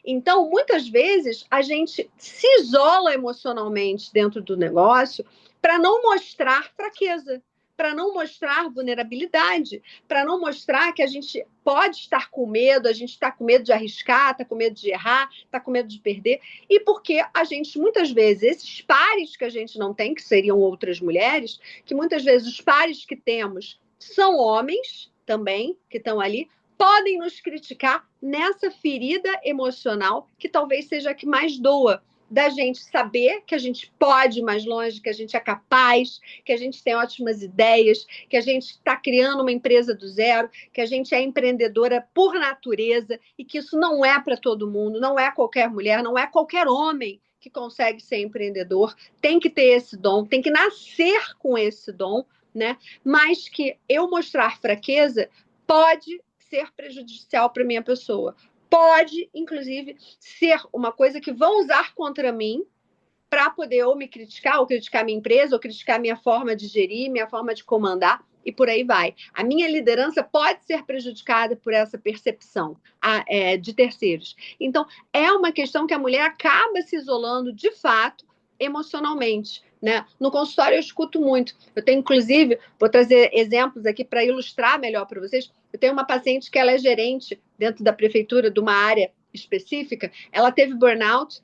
Então, muitas vezes, a gente se isola emocionalmente dentro do negócio para não mostrar fraqueza, para não mostrar vulnerabilidade, para não mostrar que a gente pode estar com medo, a gente está com medo de arriscar, está com medo de errar, está com medo de perder, e porque a gente, muitas vezes, esses pares que a gente não tem, que seriam outras mulheres, que muitas vezes os pares que temos são homens também, que estão ali, podem nos criticar nessa ferida emocional que talvez seja a que mais doa, da gente saber que a gente pode ir mais longe, que a gente é capaz, que a gente tem ótimas ideias, que a gente está criando uma empresa do zero, que a gente é empreendedora por natureza e que isso não é para todo mundo, não é qualquer mulher, não é qualquer homem que consegue ser empreendedor, tem que ter esse dom, tem que nascer com esse dom, né? Mas que eu mostrar fraqueza pode ser prejudicial para minha pessoa. Pode, inclusive, ser uma coisa que vão usar contra mim para poder ou me criticar, ou criticar minha empresa, ou criticar minha forma de gerir, minha forma de comandar, e por aí vai. A minha liderança pode ser prejudicada por essa percepção de terceiros. Então, é uma questão que a mulher acaba se isolando, de fato, emocionalmente. Né? No consultório eu escuto muito. Eu tenho, inclusive, vou trazer exemplos aqui para ilustrar melhor para vocês. Eu tenho uma paciente que ela é gerente dentro da prefeitura de uma área específica. Ela teve burnout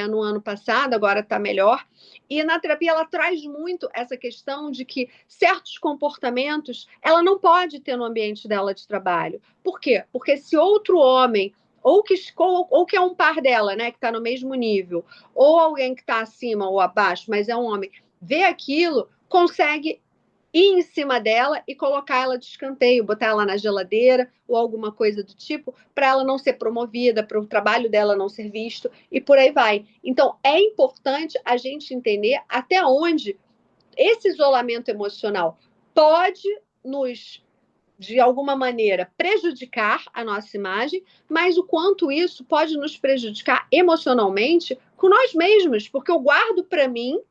no ano passado, agora está melhor. E na terapia ela traz muito essa questão de que certos comportamentos ela não pode ter no ambiente dela de trabalho. Por quê? Porque se outro homem ou que é um par dela, né, que está no mesmo nível, ou alguém que está acima ou abaixo, mas é um homem, vê aquilo, consegue ir em cima dela e colocar ela de escanteio, botar ela na geladeira ou alguma coisa do tipo, para ela não ser promovida, para o trabalho dela não ser visto, e por aí vai. Então, é importante a gente entender até onde esse isolamento emocional pode nos, de alguma maneira, prejudicar a nossa imagem, mas o quanto isso pode nos prejudicar emocionalmente com nós mesmos, porque eu guardo para mim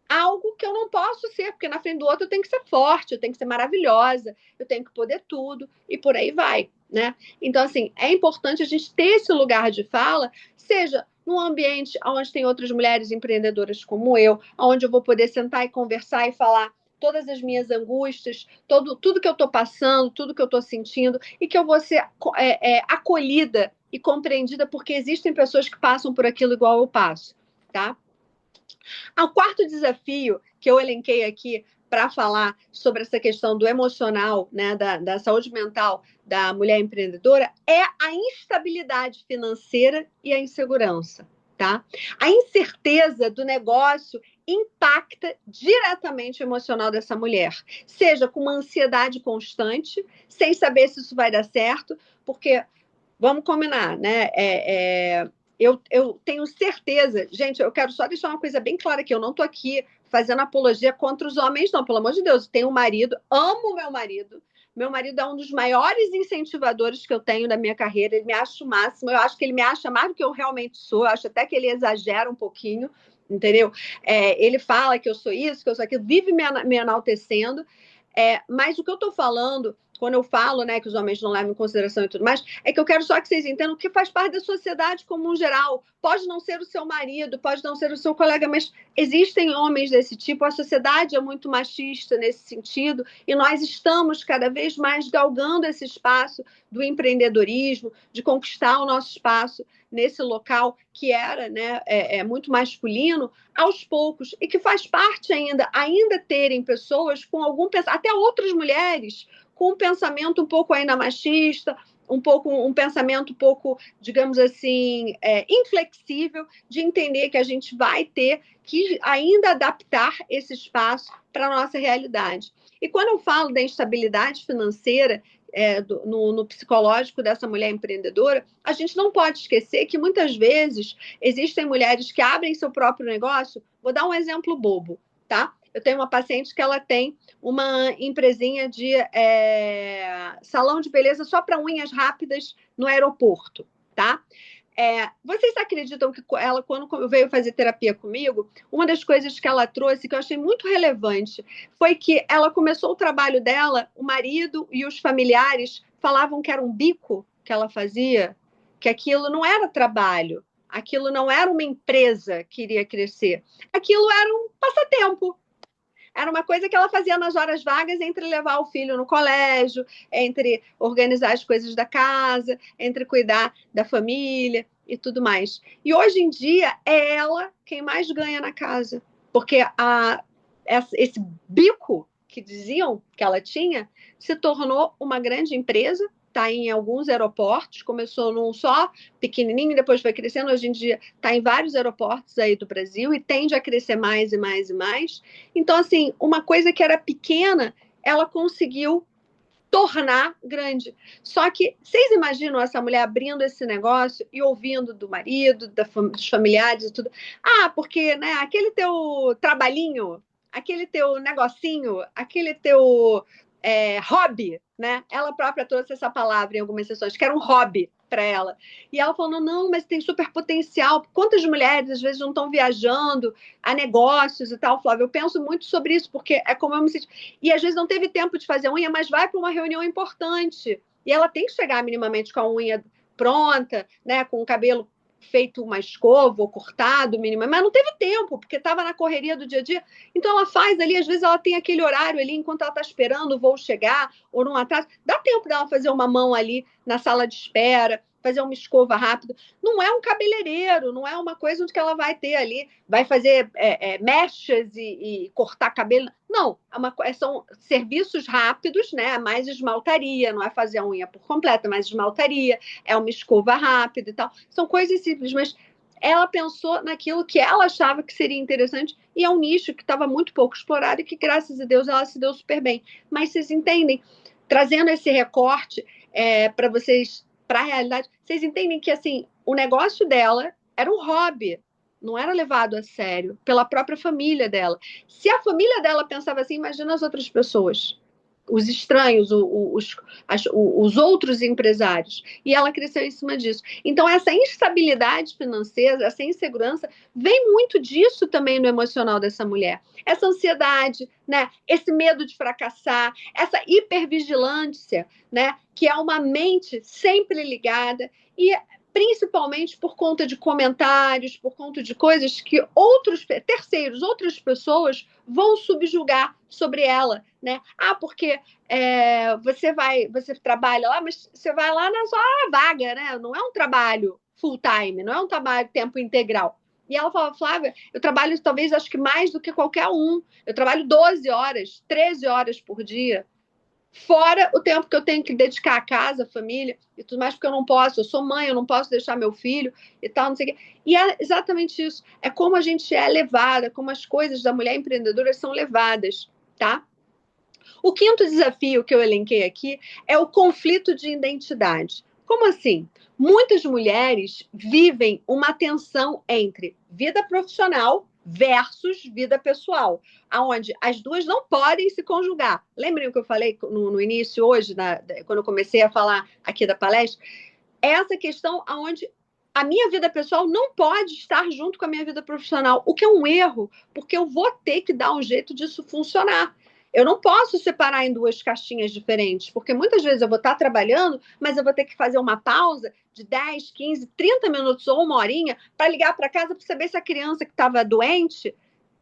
algo que eu não posso ser, porque na frente do outro eu tenho que ser forte, eu tenho que ser maravilhosa, eu tenho que poder tudo, e por aí vai, né? Então, assim, é importante a gente ter esse lugar de fala, seja num ambiente onde tem outras mulheres empreendedoras como eu, onde eu vou poder sentar e conversar e falar todas as minhas angústias, tudo que eu estou passando, tudo que eu estou sentindo, e que eu vou ser acolhida e compreendida, porque existem pessoas que passam por aquilo igual eu passo, tá? O quarto desafio que eu elenquei aqui para falar sobre essa questão do emocional, né, da saúde mental da mulher empreendedora, é a instabilidade financeira e a insegurança. Tá? A incerteza do negócio impacta diretamente o emocional dessa mulher, seja com uma ansiedade constante, sem saber se isso vai dar certo, porque, vamos combinar, né? Eu tenho certeza, gente, eu quero só deixar uma coisa bem clara aqui, eu não estou aqui fazendo apologia contra os homens, não, pelo amor de Deus, eu tenho um marido, amo meu marido é um dos maiores incentivadores que eu tenho na minha carreira, ele me acha o máximo, eu acho que ele me acha mais do que eu realmente sou, eu acho até que ele exagera um pouquinho, entendeu? Ele fala que eu sou isso, que eu sou aquilo, vive me enaltecendo, mas o que eu estou falando, quando eu falo, né, que os homens não levam em consideração e tudo mais, é que eu quero só que vocês entendam que faz parte da sociedade como um geral. Pode não ser o seu marido, pode não ser o seu colega, mas existem homens desse tipo. A sociedade é muito machista nesse sentido e nós estamos cada vez mais galgando esse espaço do empreendedorismo, de conquistar o nosso espaço nesse local que era, né, muito masculino, aos poucos, e que faz parte ainda terem pessoas com algum pensamento, até outras mulheres, com um pensamento um pouco ainda machista, um pensamento um pouco, digamos assim, inflexível, de entender que a gente vai ter que ainda adaptar esse espaço para a nossa realidade. E quando eu falo da instabilidade financeira, no psicológico dessa mulher empreendedora, a gente não pode esquecer que muitas vezes existem mulheres que abrem seu próprio negócio. Vou dar um exemplo bobo, tá? Eu tenho uma paciente que ela tem uma empresinha de salão de beleza só para unhas rápidas no aeroporto, tá? Vocês acreditam que ela, quando veio fazer terapia comigo, uma das coisas que ela trouxe, que eu achei muito relevante, foi que ela começou o trabalho dela, o marido e os familiares falavam que era um bico que ela fazia, que aquilo não era trabalho, aquilo não era uma empresa que iria crescer, aquilo era um passatempo. Era uma coisa que ela fazia nas horas vagas, entre levar o filho no colégio, entre organizar as coisas da casa, entre cuidar da família e tudo mais. E hoje em dia é ela quem mais ganha na casa, porque esse bico que diziam que ela tinha se tornou uma grande empresa. Está em alguns aeroportos, começou num só pequenininho, depois foi crescendo, hoje em dia está em vários aeroportos aí do Brasil e tende a crescer mais e mais e mais. Então, assim, uma coisa que era pequena, ela conseguiu tornar grande. Só que vocês imaginam essa mulher abrindo esse negócio e ouvindo do marido, dos familiares e tudo. Porque, né, aquele teu trabalhinho, aquele teu negocinho, aquele teu hobby, né? Ela própria trouxe essa palavra em algumas sessões, que era um hobby para ela. E ela falou, não, mas tem super potencial. Quantas mulheres, às vezes, não estão viajando a negócios e tal, Flávia? Eu penso muito sobre isso, porque é como eu me sinto. E, às vezes, não teve tempo de fazer unha, mas vai para uma reunião importante. E ela tem que chegar minimamente com a unha pronta, né? Com o cabelo feito uma escova ou cortado, mínimo, mas não teve tempo, porque estava na correria do dia a dia. Então, ela faz ali, às vezes ela tem aquele horário ali, enquanto ela está esperando o voo chegar, ou num atraso, dá tempo dela fazer uma mão ali na sala de espera, fazer uma escova rápida. Não é um cabeleireiro, não é uma coisa onde ela vai ter ali, vai fazer mechas e cortar cabelo. Não, são serviços rápidos, né? Mais esmaltaria, não é fazer a unha por completa, mais esmaltaria, é uma escova rápida e tal. São coisas simples, mas ela pensou naquilo que ela achava que seria interessante e é um nicho que estava muito pouco explorado e que, graças a Deus, ela se deu super bem. Mas vocês entendem? Trazendo esse recorte para vocês, para a realidade, vocês entendem que assim, o negócio dela era um hobby, não era levado a sério pela própria família dela. Se a família dela pensava assim, imagina as outras pessoas, os estranhos, os outros empresários. E ela cresceu em cima disso. Então, essa instabilidade financeira, essa insegurança, vem muito disso também no emocional dessa mulher. Essa ansiedade, né? Esse medo de fracassar, essa hipervigilância, né? Que é uma mente sempre ligada e principalmente por conta de comentários, por conta de coisas que terceiros, outras pessoas vão subjugar sobre ela, né? Porque você trabalha lá, mas você vai lá na sua vaga, né? Não é um trabalho full time, não é um trabalho tempo integral. E ela fala, Flávia, eu trabalho talvez, acho que mais do que qualquer um. Eu trabalho 12 horas, 13 horas por dia. Fora o tempo que eu tenho que dedicar à casa, à família e tudo mais, porque eu não posso, eu sou mãe, eu não posso deixar meu filho e tal, não sei o quê. E é exatamente isso. É como a gente é levada, como as coisas da mulher empreendedora são levadas, tá? O quinto desafio que eu elenquei aqui é o conflito de identidade. Como assim? Muitas mulheres vivem uma tensão entre vida profissional versus vida pessoal, onde as duas não podem se conjugar. Lembrem o que eu falei no início hoje, quando eu comecei a falar aqui da palestra? Essa questão onde a minha vida pessoal não pode estar junto com a minha vida profissional, o que é um erro, porque eu vou ter que dar um jeito disso funcionar. Eu não posso separar em duas caixinhas diferentes, porque muitas vezes eu vou estar trabalhando, mas eu vou ter que fazer uma pausa de 10, 15, 30 minutos ou uma horinha para ligar para casa para saber se a criança que estava doente,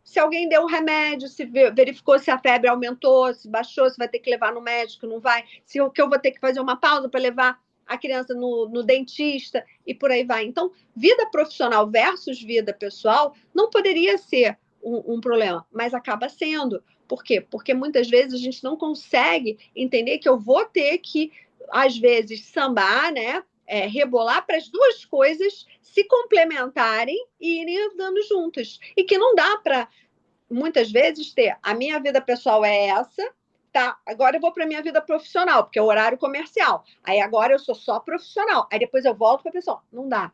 se alguém deu um remédio, se verificou se a febre aumentou, se baixou, se vai ter que levar no médico, não vai, se eu vou ter que fazer uma pausa para levar a criança no dentista e por aí vai. Então, vida profissional versus vida pessoal não poderia ser um problema, mas acaba sendo. Por quê? Porque muitas vezes a gente não consegue entender que eu vou ter que, às vezes, sambar, né? Rebolar para as duas coisas se complementarem e irem andando juntas. E que não dá para, muitas vezes, ter a minha vida pessoal é essa, tá, agora eu vou para minha vida profissional, porque é o horário comercial. Aí agora eu sou só profissional. Aí depois eu volto para pessoal. Não dá.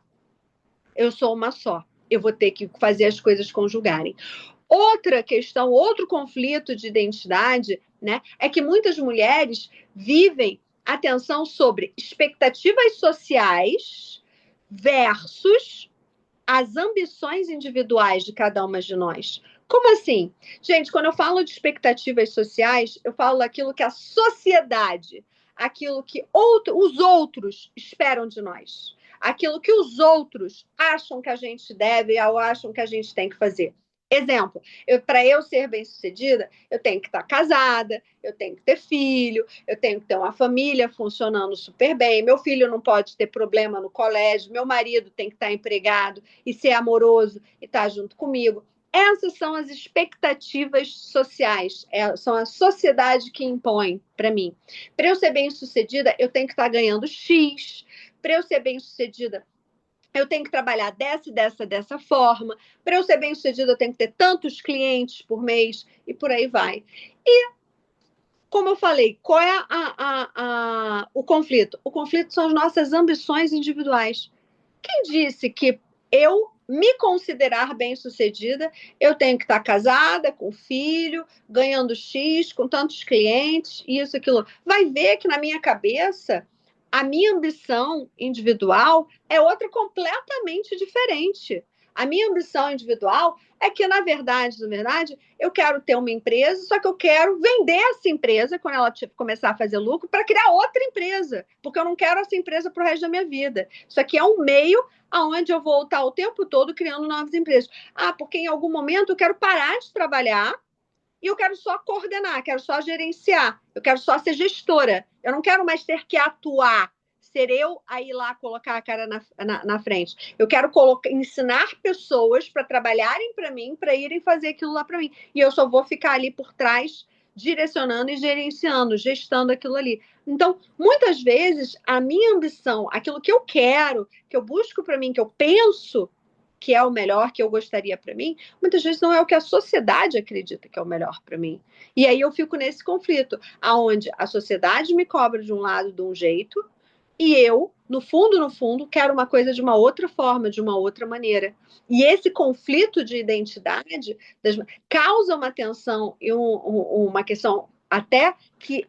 Eu sou uma só. Eu vou ter que fazer as coisas conjugarem. Outra questão, outro conflito de identidade, né, é que muitas mulheres vivem a tensão sobre expectativas sociais versus as ambições individuais de cada uma de nós. Como assim? Gente, quando eu falo de expectativas sociais, eu falo aquilo que a sociedade, aquilo que os outros esperam de nós, aquilo que os outros acham que a gente deve ou acham que a gente tem que fazer. Exemplo, para eu ser bem-sucedida, eu tenho que estar casada, eu tenho que ter filho, eu tenho que ter uma família funcionando super bem, meu filho não pode ter problema no colégio, meu marido tem que estar empregado e ser amoroso e estar junto comigo. Essas são as expectativas sociais, são a sociedade que impõe para mim. Para eu ser bem-sucedida, eu tenho que estar ganhando X. Para eu ser bem-sucedida, eu tenho que trabalhar dessa forma. Para eu ser bem-sucedida, eu tenho que ter tantos clientes por mês e por aí vai. E, como eu falei, qual é o conflito? O conflito são as nossas ambições individuais. Quem disse que eu me considerar bem-sucedida, eu tenho que estar casada, com filho, ganhando X, com tantos clientes, isso, aquilo. Vai ver que na minha cabeça a minha ambição individual é outra completamente diferente. A minha ambição individual é que, na verdade, eu quero ter uma empresa, só que eu quero vender essa empresa quando ela começar a fazer lucro para criar outra empresa, porque eu não quero essa empresa para o resto da minha vida. Isso aqui é um meio aonde eu vou estar o tempo todo criando novas empresas. Porque em algum momento eu quero parar de trabalhar e eu quero só coordenar, quero só gerenciar, eu quero só ser gestora. Eu não quero mais ter que atuar, ser eu a ir lá colocar a cara na frente. Eu quero ensinar pessoas para trabalharem para mim, para irem fazer aquilo lá para mim. E eu só vou ficar ali por trás, direcionando e gerenciando, gestando aquilo ali. Então, muitas vezes, a minha ambição, aquilo que eu quero, que eu busco para mim, que eu penso que é o melhor que eu gostaria para mim, muitas vezes não é o que a sociedade acredita que é o melhor para mim. E aí eu fico nesse conflito, aonde a sociedade me cobra de um lado de um jeito, e eu, no fundo, quero uma coisa de uma outra forma, de uma outra maneira. E esse conflito de identidade causa uma tensão e uma questão até que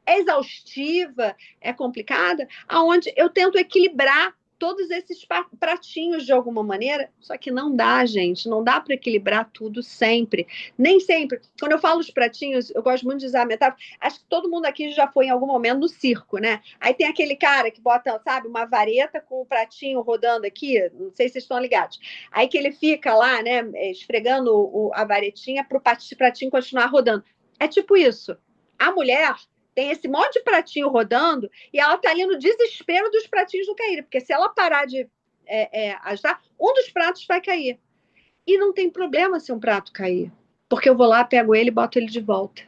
é exaustiva, é complicada, aonde eu tento equilibrar todos esses pratinhos de alguma maneira, só que não dá, gente, não dá para equilibrar tudo sempre, nem sempre. Quando eu falo os pratinhos, eu gosto muito de usar a metáfora, acho que todo mundo aqui já foi em algum momento no circo, né? Aí tem aquele cara que bota, sabe, uma vareta com o pratinho rodando aqui, não sei se vocês estão ligados, aí que ele fica lá, né, esfregando a varetinha para o pratinho continuar rodando. É tipo isso. A mulher tem esse monte de pratinho rodando e ela está ali no desespero dos pratinhos não caírem, porque se ela parar de ajudar, um dos pratos vai cair. E não tem problema se um prato cair, porque eu vou lá, pego ele e boto ele de volta.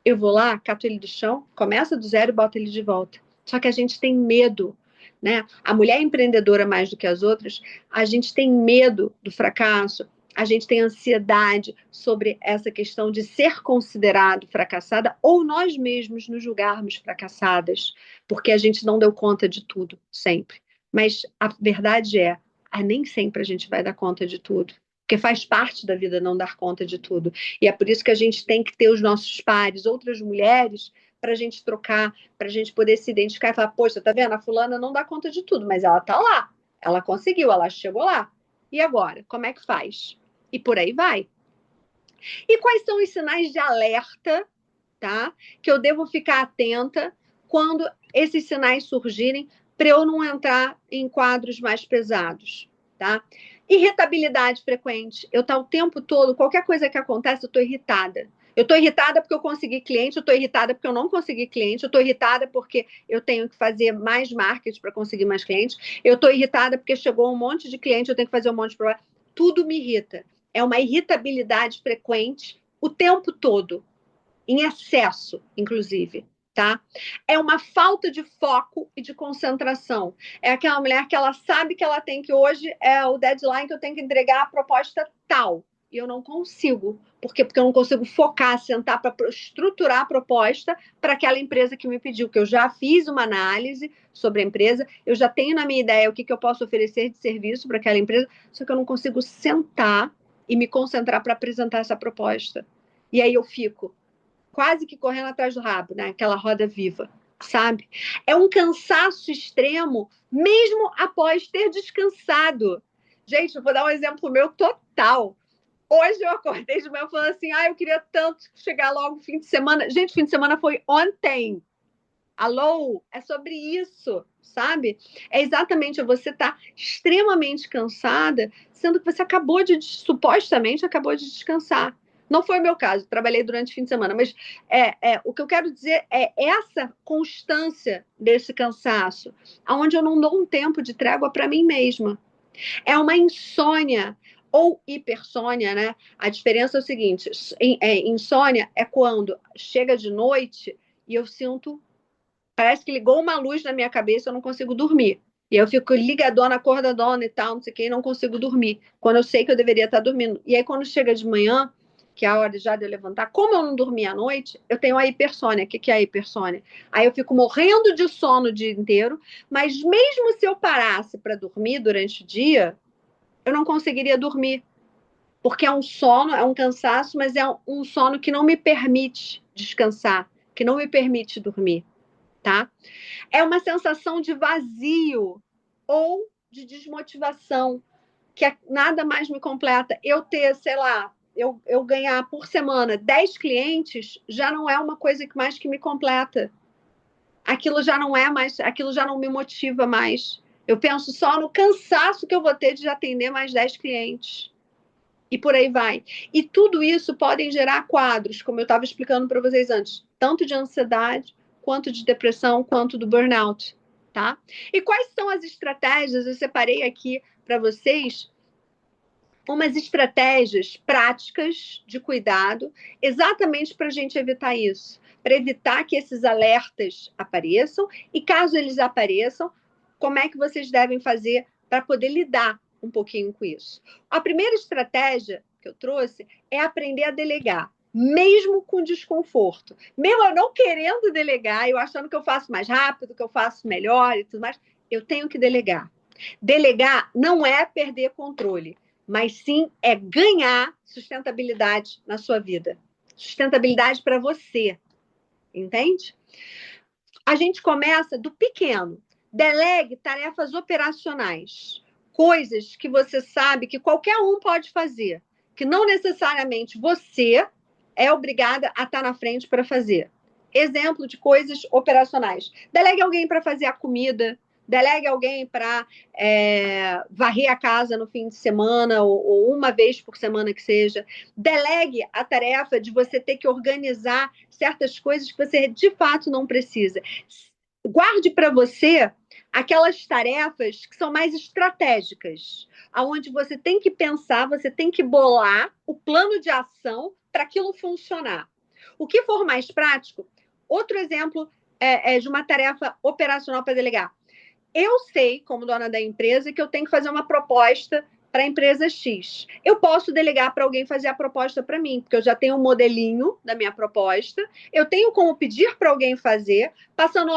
Eu vou lá, cato ele do chão, começa do zero e boto ele de volta. Só que a gente tem medo, né? A mulher empreendedora mais do que as outras, a gente tem medo do fracasso, a gente tem ansiedade sobre essa questão de ser considerado fracassada ou nós mesmos nos julgarmos fracassadas, porque a gente não deu conta de tudo, sempre. Mas a verdade nem sempre a gente vai dar conta de tudo, porque faz parte da vida não dar conta de tudo. E é por isso que a gente tem que ter os nossos pares, outras mulheres, para a gente trocar, para a gente poder se identificar e falar, poxa, tá vendo? A fulana não dá conta de tudo, mas ela tá lá, ela conseguiu, ela chegou lá. E agora? Como é que faz? E por aí vai. E quais são os sinais de alerta, tá? Que eu devo ficar atenta quando esses sinais surgirem para eu não entrar em quadros mais pesados, tá? Irritabilidade frequente. Eu estou o tempo todo, qualquer coisa que acontece, eu estou irritada. Eu estou irritada porque eu consegui cliente, eu estou irritada porque eu não consegui cliente, eu estou irritada porque eu tenho que fazer mais marketing para conseguir mais clientes, eu estou irritada porque chegou um monte de cliente, eu tenho que fazer um monte de problema. Tudo me irrita. É uma irritabilidade frequente o tempo todo, em excesso, inclusive, tá? É uma falta de foco e de concentração. É aquela mulher que ela sabe que ela tem que hoje é o deadline que eu tenho que entregar a proposta tal. E e eu não consigo. Por quê? Porque eu não consigo focar, sentar para estruturar a proposta para aquela empresa que me pediu, que eu já fiz uma análise sobre a empresa, eu já tenho na minha ideia o que eu posso oferecer de serviço para aquela empresa, só que eu não consigo sentar e me concentrar para apresentar essa proposta. E aí eu fico quase que correndo atrás do rabo, né? Aquela roda viva, sabe? É um cansaço extremo, mesmo após ter descansado. Gente, eu vou dar um exemplo meu total. Hoje eu acordei de manhã falando assim, eu queria tanto chegar logo o fim de semana. Gente, fim de semana foi ontem. Alô? É sobre isso, sabe? É exatamente você estar extremamente cansada, sendo que você supostamente acabou de descansar. Não foi o meu caso, trabalhei durante o fim de semana, mas o que eu quero dizer é essa constância desse cansaço, onde eu não dou um tempo de trégua para mim mesma. É uma insônia ou hipersônia, né? A diferença é o seguinte: insônia é quando chega de noite e eu sinto, parece que ligou uma luz na minha cabeça, eu não consigo dormir. E eu fico ligadona, acordadona e tal, não sei o que, e não consigo dormir, quando eu sei que eu deveria estar dormindo. E aí, quando chega de manhã, que é a hora já de eu levantar, como eu não dormi à noite, eu tenho a hipersônia. O que é a hipersônia? Aí eu fico morrendo de sono o dia inteiro, mas mesmo se eu parasse para dormir durante o dia, eu não conseguiria dormir. Porque é um sono, é um cansaço, mas é um sono que não me permite descansar, que não me permite dormir, tá? É uma sensação de vazio ou de desmotivação, que nada mais me completa. Eu ter, sei lá, eu ganhar por semana 10 clientes já não é uma coisa mais que me completa. Aquilo já não é mais, aquilo já não me motiva mais. Eu penso só no cansaço que eu vou ter de atender mais 10 clientes. E por aí vai. E tudo isso podem gerar quadros, como eu estava explicando para vocês antes, tanto de ansiedade, quanto de depressão, quanto do burnout, tá? E quais são as estratégias? Eu separei aqui para vocês umas estratégias práticas de cuidado, exatamente para a gente evitar isso, para evitar que esses alertas apareçam, e caso eles apareçam, como é que vocês devem fazer para poder lidar um pouquinho com isso. A primeira estratégia que eu trouxe é aprender a delegar, mesmo com desconforto. Mesmo eu não querendo delegar, eu achando que eu faço mais rápido, que eu faço melhor e tudo mais, eu tenho que delegar. Delegar não é perder controle, mas sim é ganhar sustentabilidade na sua vida. Sustentabilidade para você, entende? A gente começa do pequeno. Delegue tarefas operacionais, coisas que você sabe que qualquer um pode fazer, que não necessariamente você é obrigada a estar na frente para fazer. Exemplo de coisas operacionais. Delegue alguém para fazer a comida, delegue alguém para varrer a casa no fim de semana ou uma vez por semana que seja. Delegue a tarefa de você ter que organizar certas coisas que você de fato não precisa. Guarde para você aquelas tarefas que são mais estratégicas, aonde você tem que pensar, você tem que bolar o plano de ação para aquilo funcionar. O que for mais prático, outro exemplo é de uma tarefa operacional para delegar. Eu sei, como dona da empresa, que eu tenho que fazer uma proposta para a empresa X. Eu posso delegar para alguém fazer a proposta para mim, porque eu já tenho um modelinho da minha proposta, eu tenho como pedir para alguém fazer, passando,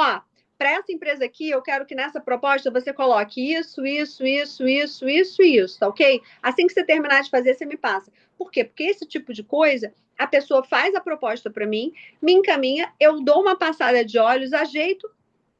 para essa empresa aqui, eu quero que nessa proposta você coloque isso, tá ok? Assim que você terminar de fazer, você me passa. Por quê? Porque esse tipo de coisa, a pessoa faz a proposta para mim, me encaminha, eu dou uma passada de olhos, ajeito,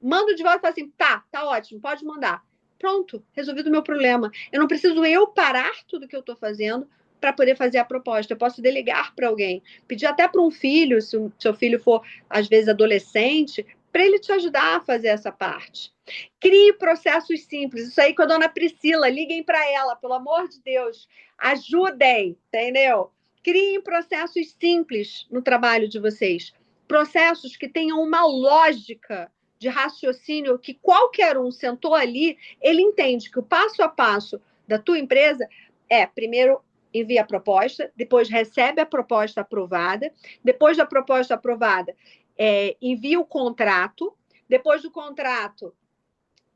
mando de volta e falo assim, tá ótimo, pode mandar. Pronto, resolvido o meu problema. Eu não preciso parar tudo que eu estou fazendo para poder fazer a proposta. Eu posso delegar para alguém. Pedir até para um filho, se o seu filho for, às vezes, adolescente, para ele te ajudar a fazer essa parte. Crie processos simples. Isso aí com a dona Priscila. Liguem para ela, pelo amor de Deus. Ajudem, entendeu? Criem processos simples no trabalho de vocês. Processos que tenham uma lógica de raciocínio que qualquer um sentou ali, ele entende que o passo a passo da tua empresa é, primeiro, envia a proposta, depois recebe a proposta aprovada, depois da proposta aprovada, envia o contrato, depois do contrato,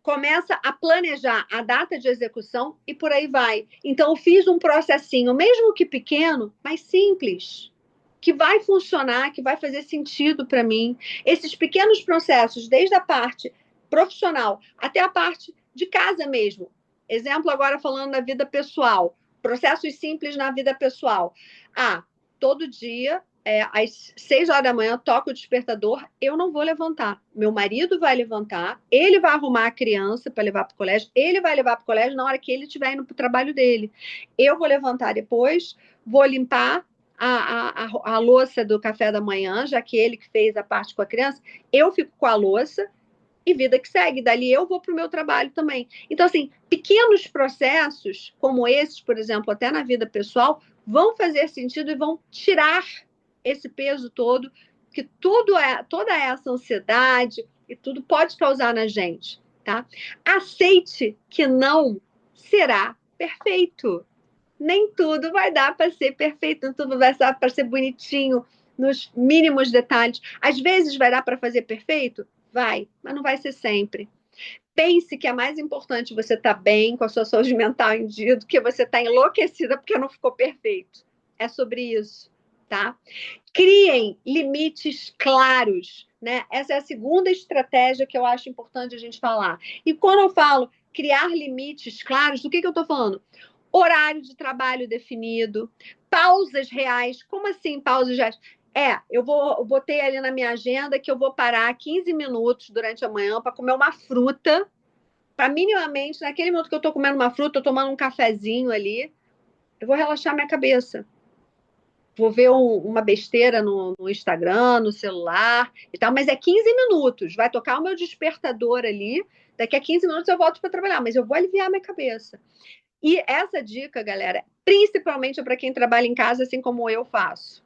começa a planejar a data de execução e por aí vai. Então, eu fiz um processinho, mesmo que pequeno, mas simples, que vai funcionar, que vai fazer sentido para mim. Esses pequenos processos, desde a parte profissional até a parte de casa mesmo. Exemplo agora falando da vida pessoal. Processos simples na vida pessoal. Todo dia, às 6 horas da manhã, toca o despertador, eu não vou levantar. Meu marido vai levantar, ele vai arrumar a criança para levar para o colégio, ele vai levar para o colégio na hora que ele estiver indo para o trabalho dele. Eu vou levantar depois, vou limpar a louça do café da manhã, já que ele que fez a parte com a criança, eu fico com a louça e vida que segue. Dali eu vou para o meu trabalho também. Então, assim, pequenos processos como esses, por exemplo, até na vida pessoal, vão fazer sentido e vão tirar esse peso todo que toda essa ansiedade e tudo pode causar na gente, tá? Aceite que não será perfeito. Nem tudo vai dar para ser perfeito, não tudo vai dar para ser bonitinho nos mínimos detalhes. Às vezes vai dar para fazer perfeito? Vai, mas não vai ser sempre. Pense que é mais importante você estar bem com a sua saúde mental em dia do que você estar enlouquecida porque não ficou perfeito. É sobre isso, tá? Criem limites claros, né? Essa é a segunda estratégia que eu acho importante a gente falar. E quando eu falo criar limites claros, do que eu estou falando? Horário de trabalho definido, pausas reais. Como assim pausas reais? Eu botei ali na minha agenda que eu vou parar 15 minutos durante a manhã para comer uma fruta, para minimamente, naquele minuto que eu estou comendo uma fruta, eu tomando um cafezinho ali, eu vou relaxar minha cabeça. Vou ver uma besteira no Instagram, no celular e tal, mas é 15 minutos. Vai tocar o meu despertador ali, daqui a 15 minutos eu volto para trabalhar, mas eu vou aliviar minha cabeça. E essa dica, galera, principalmente para quem trabalha em casa, assim como eu faço.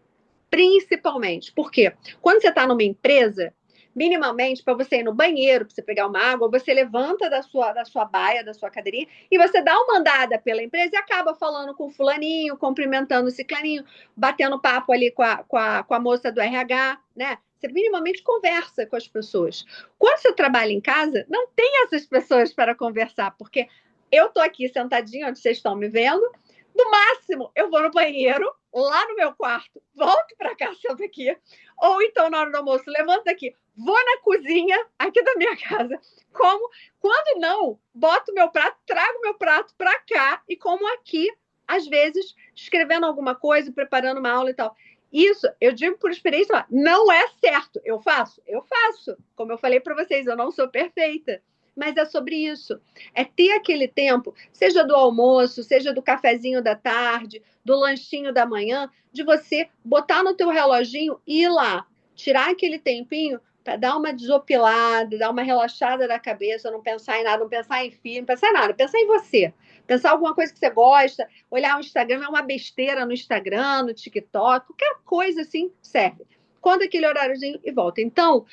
Principalmente. Por quê? Quando você está numa empresa, minimamente, para você ir no banheiro, para você pegar uma água, você levanta da sua baia, da sua cadeirinha, e você dá uma andada pela empresa e acaba falando com o fulaninho, cumprimentando o ciclaninho, batendo papo ali com a moça do RH, né? Você minimamente conversa com as pessoas. Quando você trabalha em casa, não tem essas pessoas para conversar, porque eu estou aqui sentadinha, onde vocês estão me vendo. No máximo, eu vou no banheiro, lá no meu quarto, volto para cá, sento aqui. Ou então, na hora do almoço, levanto daqui, vou na cozinha, aqui da minha casa, como. Quando não, boto meu prato, trago meu prato para cá e como aqui, às vezes, escrevendo alguma coisa, preparando uma aula e tal. Isso, eu digo por experiência, não é certo. Eu faço? Eu faço. Como eu falei para vocês, eu não sou perfeita. Mas é sobre isso. É ter aquele tempo, seja do almoço, seja do cafezinho da tarde, do lanchinho da manhã, de você botar no teu reloginho e ir lá, tirar aquele tempinho para dar uma desopilada, dar uma relaxada na cabeça, não pensar em nada, não pensar em filme, não pensar em nada, pensar em você. Pensar alguma coisa que você gosta, olhar o Instagram, é uma besteira no Instagram, no TikTok, qualquer coisa assim serve. Conta aquele horáriozinho e volta. Então,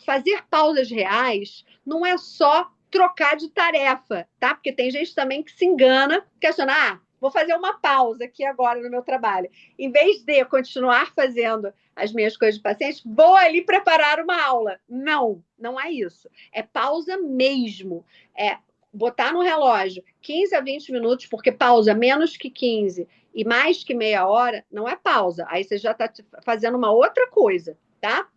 fazer pausas reais não é só trocar de tarefa, tá? Porque tem gente também que se engana, que achando, vou fazer uma pausa aqui agora no meu trabalho. Em vez de continuar fazendo as minhas coisas de paciente, vou ali preparar uma aula. Não, não é isso. É pausa mesmo. É botar no relógio 15 a 20 minutos, porque pausa menos que 15 e mais que meia hora não é pausa. Aí você já está fazendo uma outra coisa, tá?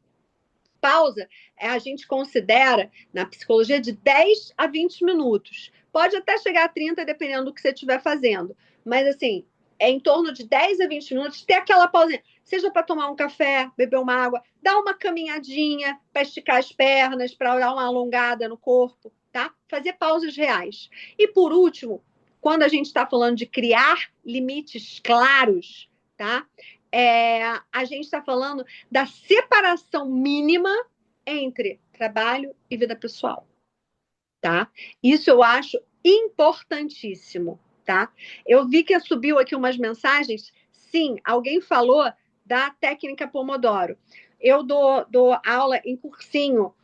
Pausa, a gente considera, na psicologia, de 10 a 20 minutos. Pode até chegar a 30, dependendo do que você estiver fazendo. Mas, assim, é em torno de 10 a 20 minutos, ter aquela pausinha. Seja para tomar um café, beber uma água, dar uma caminhadinha para esticar as pernas, para dar uma alongada no corpo, tá? Fazer pausas reais. E, por último, quando a gente está falando de criar limites claros, tá? A gente está falando da separação mínima entre trabalho e vida pessoal, tá? Isso eu acho importantíssimo, tá? Eu vi que subiu aqui umas mensagens. Sim, alguém falou da técnica Pomodoro. Eu dou aula em cursinho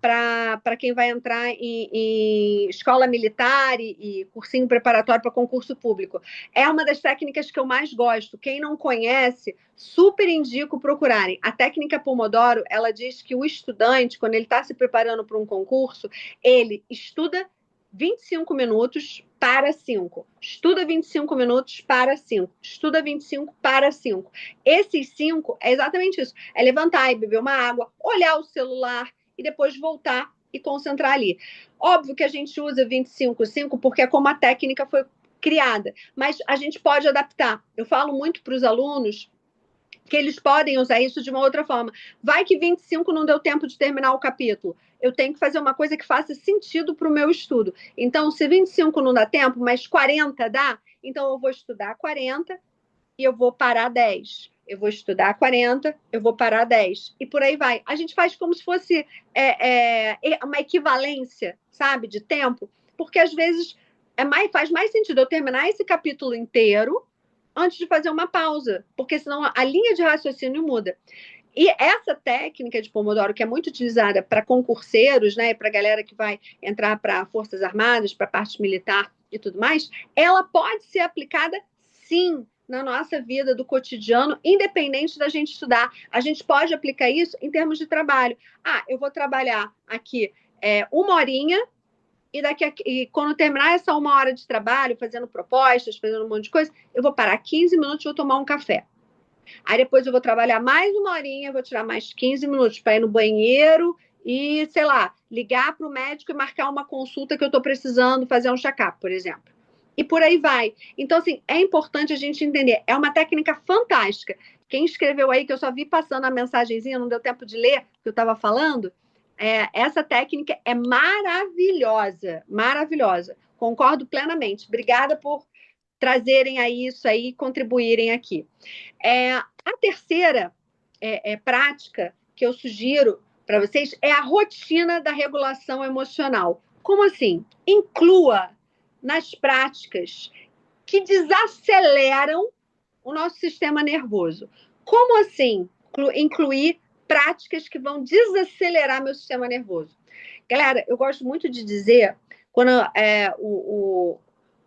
para quem vai entrar em escola militar e cursinho preparatório para concurso público. É uma das técnicas que eu mais gosto. Quem não conhece, super indico procurarem. A técnica Pomodoro, ela diz que o estudante, quando ele está se preparando para um concurso, ele estuda 25 minutos para 5. Estuda 25 minutos para 5. Estuda 25 para 5. Esses 5 é exatamente isso. É levantar e beber uma água, olhar o celular e depois voltar e concentrar ali. Óbvio que a gente usa 25/5 porque é como a técnica foi criada, mas a gente pode adaptar. Eu falo muito para os alunos que eles podem usar isso de uma outra forma. Vai que 25 não deu tempo de terminar o capítulo. Eu tenho que fazer uma coisa que faça sentido para o meu estudo. Então, se 25 não dá tempo, mas 40 dá, então eu vou estudar 40 e eu vou parar 10. Eu vou estudar 40, eu vou parar 10. E por aí vai. A gente faz como se fosse uma equivalência, sabe, de tempo, porque às vezes faz mais sentido eu terminar esse capítulo inteiro antes de fazer uma pausa, porque senão a linha de raciocínio muda. E essa técnica de Pomodoro, que é muito utilizada para concurseiros, né, para a galera que vai entrar para Forças Armadas, para a parte militar e tudo mais, ela pode ser aplicada, sim, na nossa vida do cotidiano, independente da gente estudar. A gente pode aplicar isso em termos de trabalho. Eu vou trabalhar aqui uma horinha, e quando terminar essa uma hora de trabalho, fazendo propostas, fazendo um monte de coisa, eu vou parar 15 minutos e vou tomar um café. Aí depois eu vou trabalhar mais uma horinha, vou tirar mais 15 minutos para ir no banheiro e, sei lá, ligar para o médico e marcar uma consulta que eu estou precisando fazer um check-up, por exemplo. E por aí vai. Então, assim, é importante a gente entender. É uma técnica fantástica. Quem escreveu aí, que eu só vi passando a mensagenzinha, não deu tempo de ler o que eu estava falando, essa técnica é maravilhosa, maravilhosa. Concordo plenamente. Obrigada por trazerem aí isso aí e contribuírem aqui. A terceira prática que eu sugiro para vocês é a rotina da regulação emocional. Como assim? Inclua nas práticas que desaceleram o nosso sistema nervoso. Como assim? Incluir práticas que vão desacelerar meu sistema nervoso. Galera, eu gosto muito de dizer, quando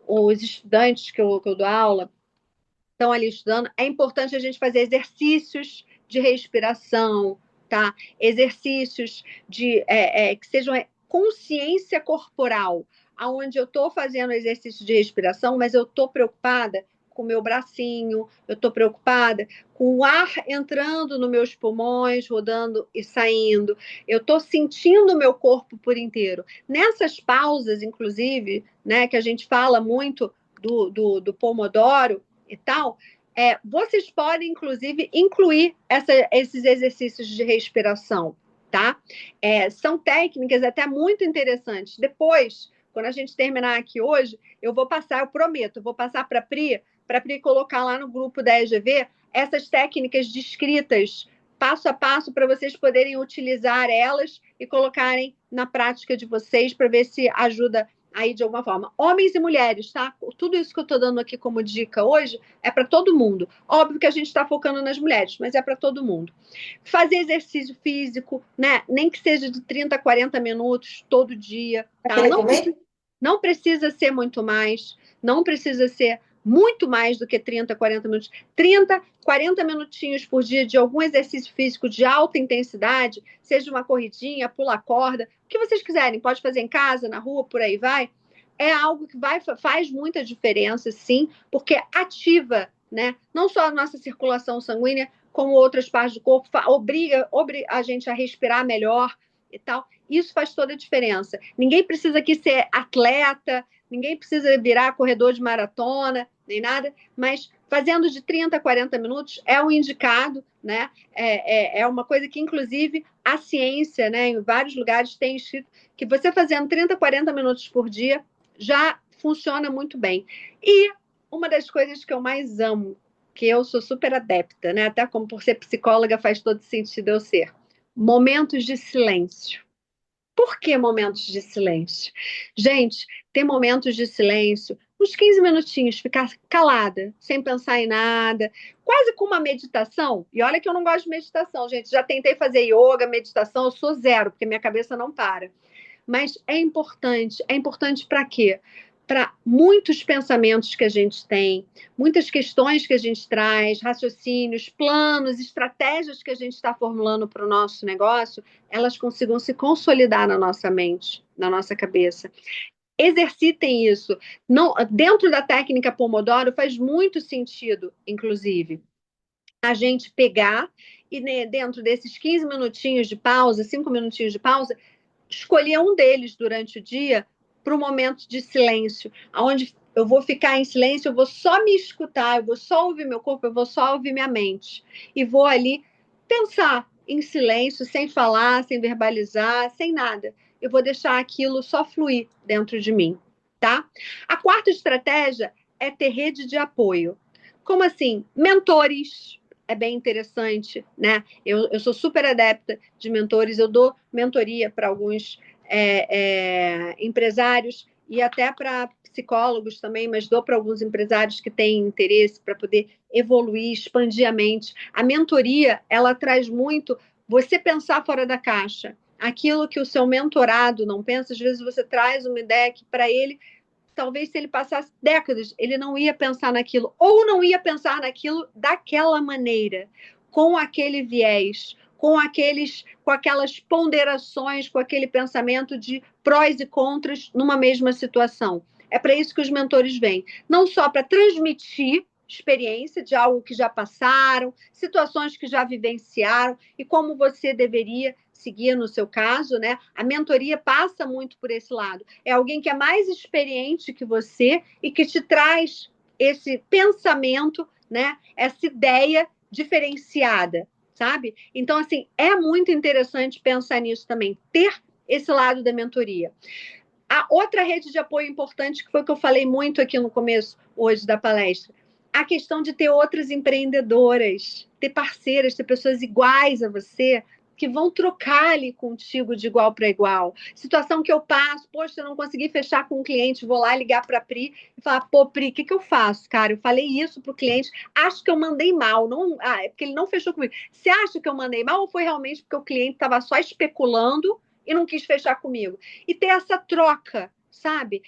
os estudantes que eu dou aula estão ali estudando, é importante a gente fazer exercícios de respiração, tá? Exercícios que sejam consciência corporal, onde eu estou fazendo exercício de respiração, mas eu estou preocupada com o meu bracinho, eu estou preocupada com o ar entrando nos meus pulmões, rodando e saindo, eu estou sentindo o meu corpo por inteiro. Nessas pausas, inclusive, né, que a gente fala muito do Pomodoro e tal, vocês podem, inclusive, incluir esses exercícios de respiração, tá? São técnicas até muito interessantes. Depois, quando a gente terminar aqui hoje, eu prometo, eu vou passar para a Pri colocar lá no grupo da EGV essas técnicas descritas passo a passo para vocês poderem utilizar elas e colocarem na prática de vocês para ver se ajuda aí de alguma forma. Homens e mulheres, tá? Tudo isso que eu estou dando aqui como dica hoje é para todo mundo. Óbvio que a gente está focando nas mulheres, mas é para todo mundo. Fazer exercício físico, né? Nem que seja de 30, 40 minutos todo dia. Tá? Não precisa ser muito mais, não precisa ser muito mais do que 30, 40 minutos. 30, 40 minutinhos por dia de algum exercício físico de alta intensidade, seja uma corridinha, pular corda, o que vocês quiserem, pode fazer em casa, na rua, por aí vai. É algo que faz muita diferença, sim, porque ativa, né, não só a nossa circulação sanguínea, como outras partes do corpo, obriga a gente a respirar melhor e tal. Isso faz toda a diferença. Ninguém precisa aqui ser atleta, ninguém precisa virar corredor de maratona, nem nada, mas fazendo de 30 a 40 minutos é o indicado, né? É uma coisa que, inclusive, a ciência, né, em vários lugares tem escrito que você fazendo 30, 40 minutos por dia já funciona muito bem. E uma das coisas que eu mais amo, que eu sou super adepta, né? Até como por ser psicóloga faz todo sentido eu ser, momentos de silêncio. Por que momentos de silêncio? Gente, ter momentos de silêncio uns 15 minutinhos, ficar calada, sem pensar em nada, quase com uma meditação. E olha que eu não gosto de meditação, gente. Já tentei fazer yoga, meditação, eu sou zero, porque minha cabeça não para. Mas é importante. É importante para quê? Para muitos pensamentos que a gente tem, muitas questões que a gente traz, raciocínios, planos, estratégias que a gente está formulando para o nosso negócio, elas consigam se consolidar na nossa mente, na nossa cabeça. Exercitem isso. Não, dentro da técnica Pomodoro faz muito sentido, inclusive, a gente pegar e, né, dentro desses 15 minutinhos de pausa, 5 minutinhos de pausa, escolher um deles durante o dia para um momento de silêncio, onde eu vou ficar em silêncio, eu vou só me escutar, eu vou só ouvir meu corpo, eu vou só ouvir minha mente. E vou ali pensar em silêncio, sem falar, sem verbalizar, sem nada. Eu vou deixar aquilo só fluir dentro de mim, tá? A quarta estratégia é ter rede de apoio. Como assim? Mentores. É bem interessante, né? Eu sou super adepta de mentores, eu dou mentoria para alguns empresários e até para psicólogos também, mas dou para alguns empresários que têm interesse para poder evoluir, expandir a mente. A mentoria, ela traz muito você pensar fora da caixa. Aquilo que o seu mentorado não pensa, às vezes você traz uma ideia que para ele, talvez se ele passasse décadas, ele não ia pensar naquilo, ou não ia pensar naquilo daquela maneira, com aquele viés, com aquelas ponderações, com aquele pensamento de prós e contras numa mesma situação. É para isso que os mentores vêm, não só para transmitir experiência de algo que já passaram, situações que já vivenciaram e como você deveria seguir no seu caso, né? A mentoria passa muito por esse lado. É alguém que é mais experiente que você e que te traz esse pensamento, né? Essa ideia diferenciada, sabe? Então, assim, é muito interessante pensar nisso também, ter esse lado da mentoria. A outra rede de apoio importante, que foi o que eu falei muito aqui no começo hoje da palestra, a questão de ter outras empreendedoras, ter parceiras, ter pessoas iguais a você, que vão trocar ali contigo de igual para igual. Situação que eu passo, poxa, eu não consegui fechar com um cliente, vou lá ligar para a Pri e falar, pô, Pri, o que eu faço, cara? Eu falei isso para o cliente, acho que eu mandei mal, não, é porque ele não fechou comigo. Você acha que eu mandei mal ou foi realmente porque o cliente estava só especulando e não quis fechar comigo? E ter essa troca, sabe?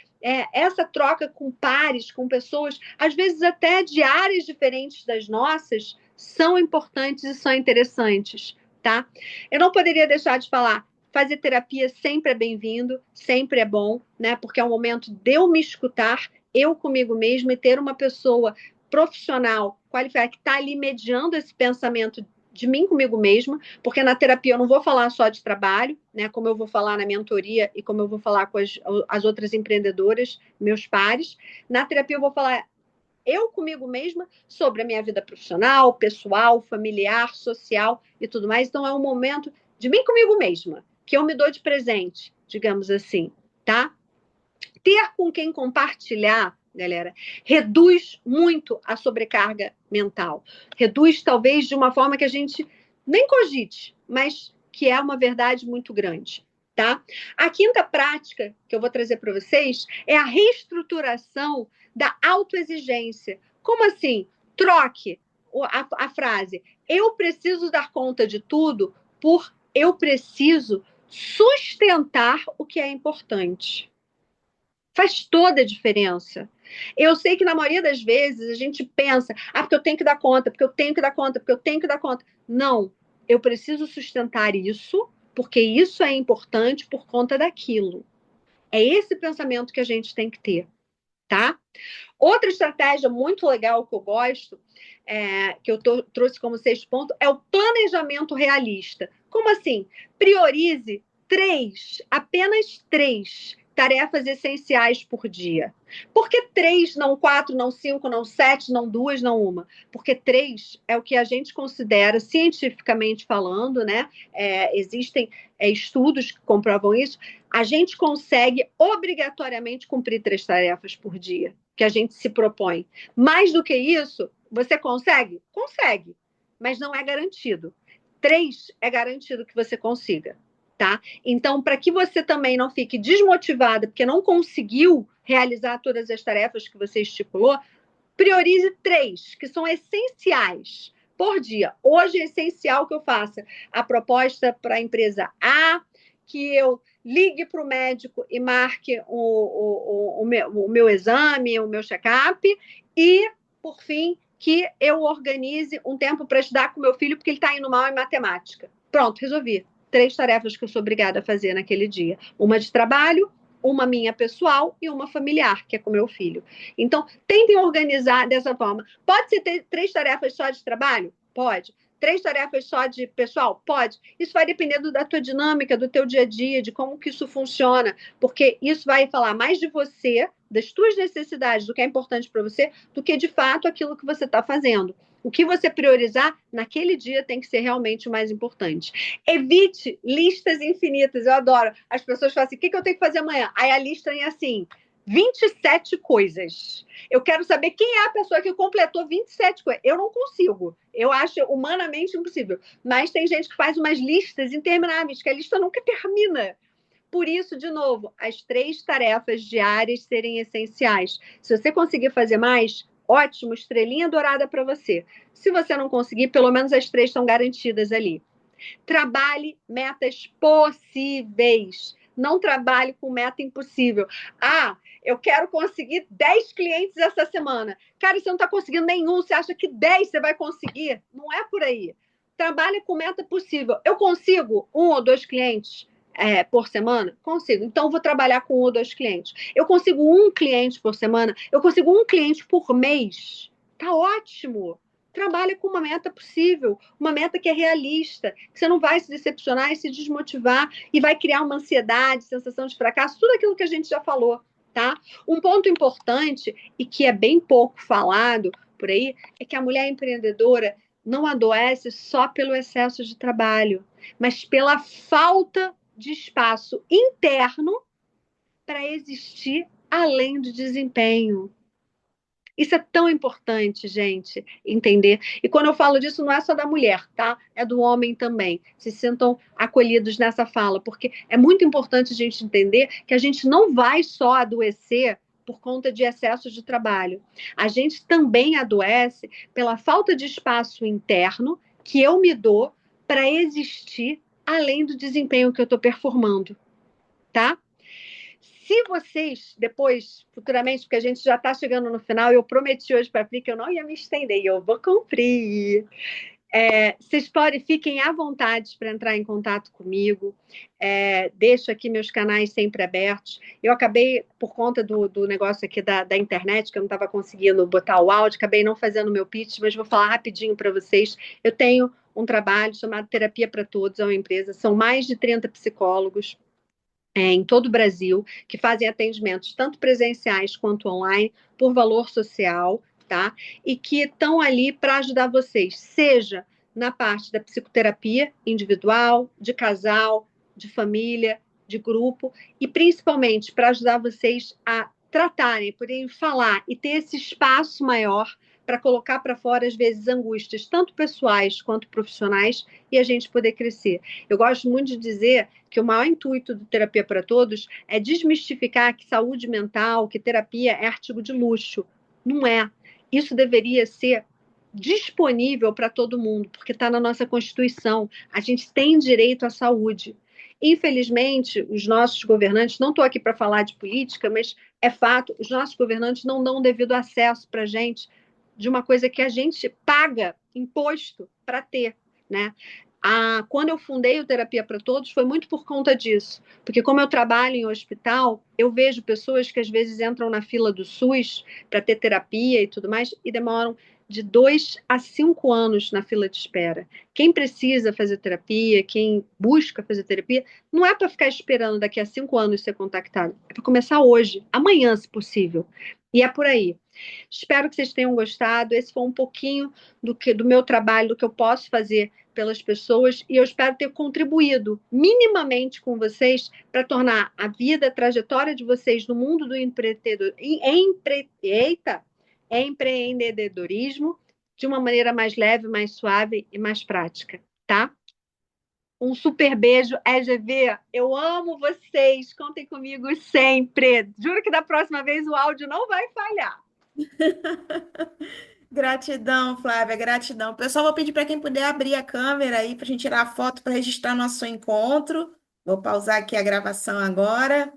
Essa troca com pares, com pessoas, às vezes até de áreas diferentes das nossas, são importantes e são interessantes, tá? Eu não poderia deixar de falar, fazer terapia sempre é bem-vindo, sempre é bom, né? Porque é um momento de eu me escutar, eu comigo mesma, e ter uma pessoa profissional, qualificada, que está ali mediando esse pensamento de mim comigo mesma, porque na terapia eu não vou falar só de trabalho, né? Como eu vou falar na mentoria e como eu vou falar com as outras empreendedoras, meus pares. Na terapia eu vou falar eu comigo mesma sobre a minha vida profissional, pessoal, familiar, social e tudo mais. Então é um momento de mim comigo mesma, que eu me dou de presente, digamos assim, tá? Ter com quem compartilhar, galera, reduz muito a sobrecarga mental. Reduz, talvez, de uma forma que a gente nem cogite, mas que é uma verdade muito grande, tá? A quinta prática que eu vou trazer para vocês é a reestruturação da autoexigência. Como assim? Troque a frase eu preciso dar conta de tudo por eu preciso sustentar o que é importante. Faz toda a diferença. Eu sei que na maioria das vezes a gente pensa, porque eu tenho que dar conta, porque eu tenho que dar conta, porque eu tenho que dar conta. Não, eu preciso sustentar isso, porque isso é importante por conta daquilo. É esse pensamento que a gente tem que ter, tá? Outra estratégia muito legal que eu gosto, que eu trouxe como 6 pontos, é o planejamento realista. Como assim? Priorize 3, apenas 3 tarefas essenciais por dia. Por que 3, não 4, não 5, não 7, não 2, não 1? Porque 3 é o que a gente considera, cientificamente falando, né? Existem estudos que comprovam isso. A gente consegue obrigatoriamente cumprir 3 tarefas por dia que a gente se propõe. Mais do que isso, você consegue? Consegue, mas não é garantido. 3 é garantido que você consiga, tá? Então, para que você também não fique desmotivada, porque não conseguiu realizar todas as tarefas que você estipulou, priorize 3, que são essenciais por dia. Hoje é essencial que eu faça a proposta para a empresa A, que eu ligue para o médico e marque o meu exame, o meu check-up, e, por fim, que eu organize um tempo para estudar com meu filho, porque ele está indo mal em matemática. Pronto, resolvi. 3 tarefas que eu sou obrigada a fazer naquele dia. Uma de trabalho, uma minha pessoal e uma familiar, que é com meu filho. Então, tentem organizar dessa forma. Pode ser ter 3 tarefas só de trabalho? Pode. 3 tarefas só de pessoal? Pode. Isso vai depender da tua dinâmica, do teu dia a dia, de como que isso funciona, porque isso vai falar mais de você, das tuas necessidades, do que é importante para você, do que de fato aquilo que você está fazendo. O que você priorizar naquele dia tem que ser realmente o mais importante. Evite listas infinitas. Eu adoro. As pessoas falam assim: o que eu tenho que fazer amanhã? Aí a lista é assim: 27 coisas. Eu quero saber quem é a pessoa que completou 27 coisas. Eu não consigo. Eu acho humanamente impossível. Mas tem gente que faz umas listas intermináveis, que a lista nunca termina. Por isso, de novo, as 3 tarefas diárias serem essenciais. Se você conseguir fazer mais, ótimo, estrelinha dourada para você. Se você não conseguir, pelo menos as 3 estão garantidas ali. Trabalhe metas possíveis. Não trabalhe com meta impossível. Ah, eu quero conseguir 10 clientes essa semana. Cara, você não está conseguindo nenhum, você acha que 10 você vai conseguir? Não é por aí. Trabalhe com meta possível. Eu consigo 1 ou 2 clientes por semana? Consigo. Então, vou trabalhar com 1 ou 2 clientes. Eu consigo 1 cliente por semana? Eu consigo 1 cliente por mês? Tá ótimo. Trabalha com uma meta possível, uma meta que é realista, que você não vai se decepcionar e se desmotivar e vai criar uma ansiedade, sensação de fracasso, tudo aquilo que a gente já falou, tá? Um ponto importante e que é bem pouco falado por aí é que a mulher empreendedora não adoece só pelo excesso de trabalho, mas pela falta de espaço interno para existir além do desempenho. Isso é tão importante, gente, entender. E quando eu falo disso, não é só da mulher, tá? É do homem também. Se sintam acolhidos nessa fala, porque é muito importante a gente entender que a gente não vai só adoecer por conta de excesso de trabalho. A gente também adoece pela falta de espaço interno que eu me dou para existir além do desempenho que eu estou performando, tá? Se vocês, depois, futuramente, porque a gente já está chegando no final, eu prometi hoje para a Pri que eu não ia me estender, e eu vou cumprir. Vocês fiquem à vontade para entrar em contato comigo. Deixo aqui meus canais sempre abertos. Eu acabei, por conta do negócio aqui da internet, que eu não estava conseguindo botar o áudio, acabei não fazendo o meu pitch, mas vou falar rapidinho para vocês. Eu tenho um trabalho chamado Terapia para Todos, é uma empresa, são mais de 30 psicólogos em todo o Brasil, que fazem atendimentos tanto presenciais quanto online, por valor social, tá? E que estão ali para ajudar vocês, seja na parte da psicoterapia individual, de casal, de família, de grupo, e principalmente para ajudar vocês a tratarem, poderem falar e ter esse espaço maior para colocar para fora, às vezes, angústias, tanto pessoais quanto profissionais, e a gente poder crescer. Eu gosto muito de dizer que o maior intuito do Terapia para Todos é desmistificar que saúde mental, que terapia é artigo de luxo. Não é. Isso deveria ser disponível para todo mundo, porque está na nossa Constituição. A gente tem direito à saúde. Infelizmente, os nossos governantes, não estou aqui para falar de política, mas é fato, os nossos governantes não dão o devido acesso para a gente de uma coisa que a gente paga imposto para ter, né? Quando eu fundei o Terapia para Todos, foi muito por conta disso. Porque como eu trabalho em hospital, eu vejo pessoas que às vezes entram na fila do SUS para ter terapia e tudo mais, e demoram de 2 a 5 anos na fila de espera. Quem precisa fazer terapia, quem busca fazer terapia, não é para ficar esperando daqui a 5 anos ser contactado. É para começar hoje, amanhã, se possível. E é por aí. Espero que vocês tenham gostado. Esse foi um pouquinho do meu trabalho, do que eu posso fazer pelas pessoas, e eu espero ter contribuído minimamente com vocês para tornar a vida, a trajetória de vocês no mundo do empreendedorismo de uma maneira mais leve, mais suave e mais prática, tá? Um super beijo, EGV. Eu amo vocês. Contem comigo sempre. Juro que da próxima vez o áudio não vai falhar. Gratidão, Flávia, gratidão. Pessoal, vou pedir para quem puder abrir a câmera aí para a gente tirar a foto para registrar nosso encontro. Vou pausar aqui a gravação agora.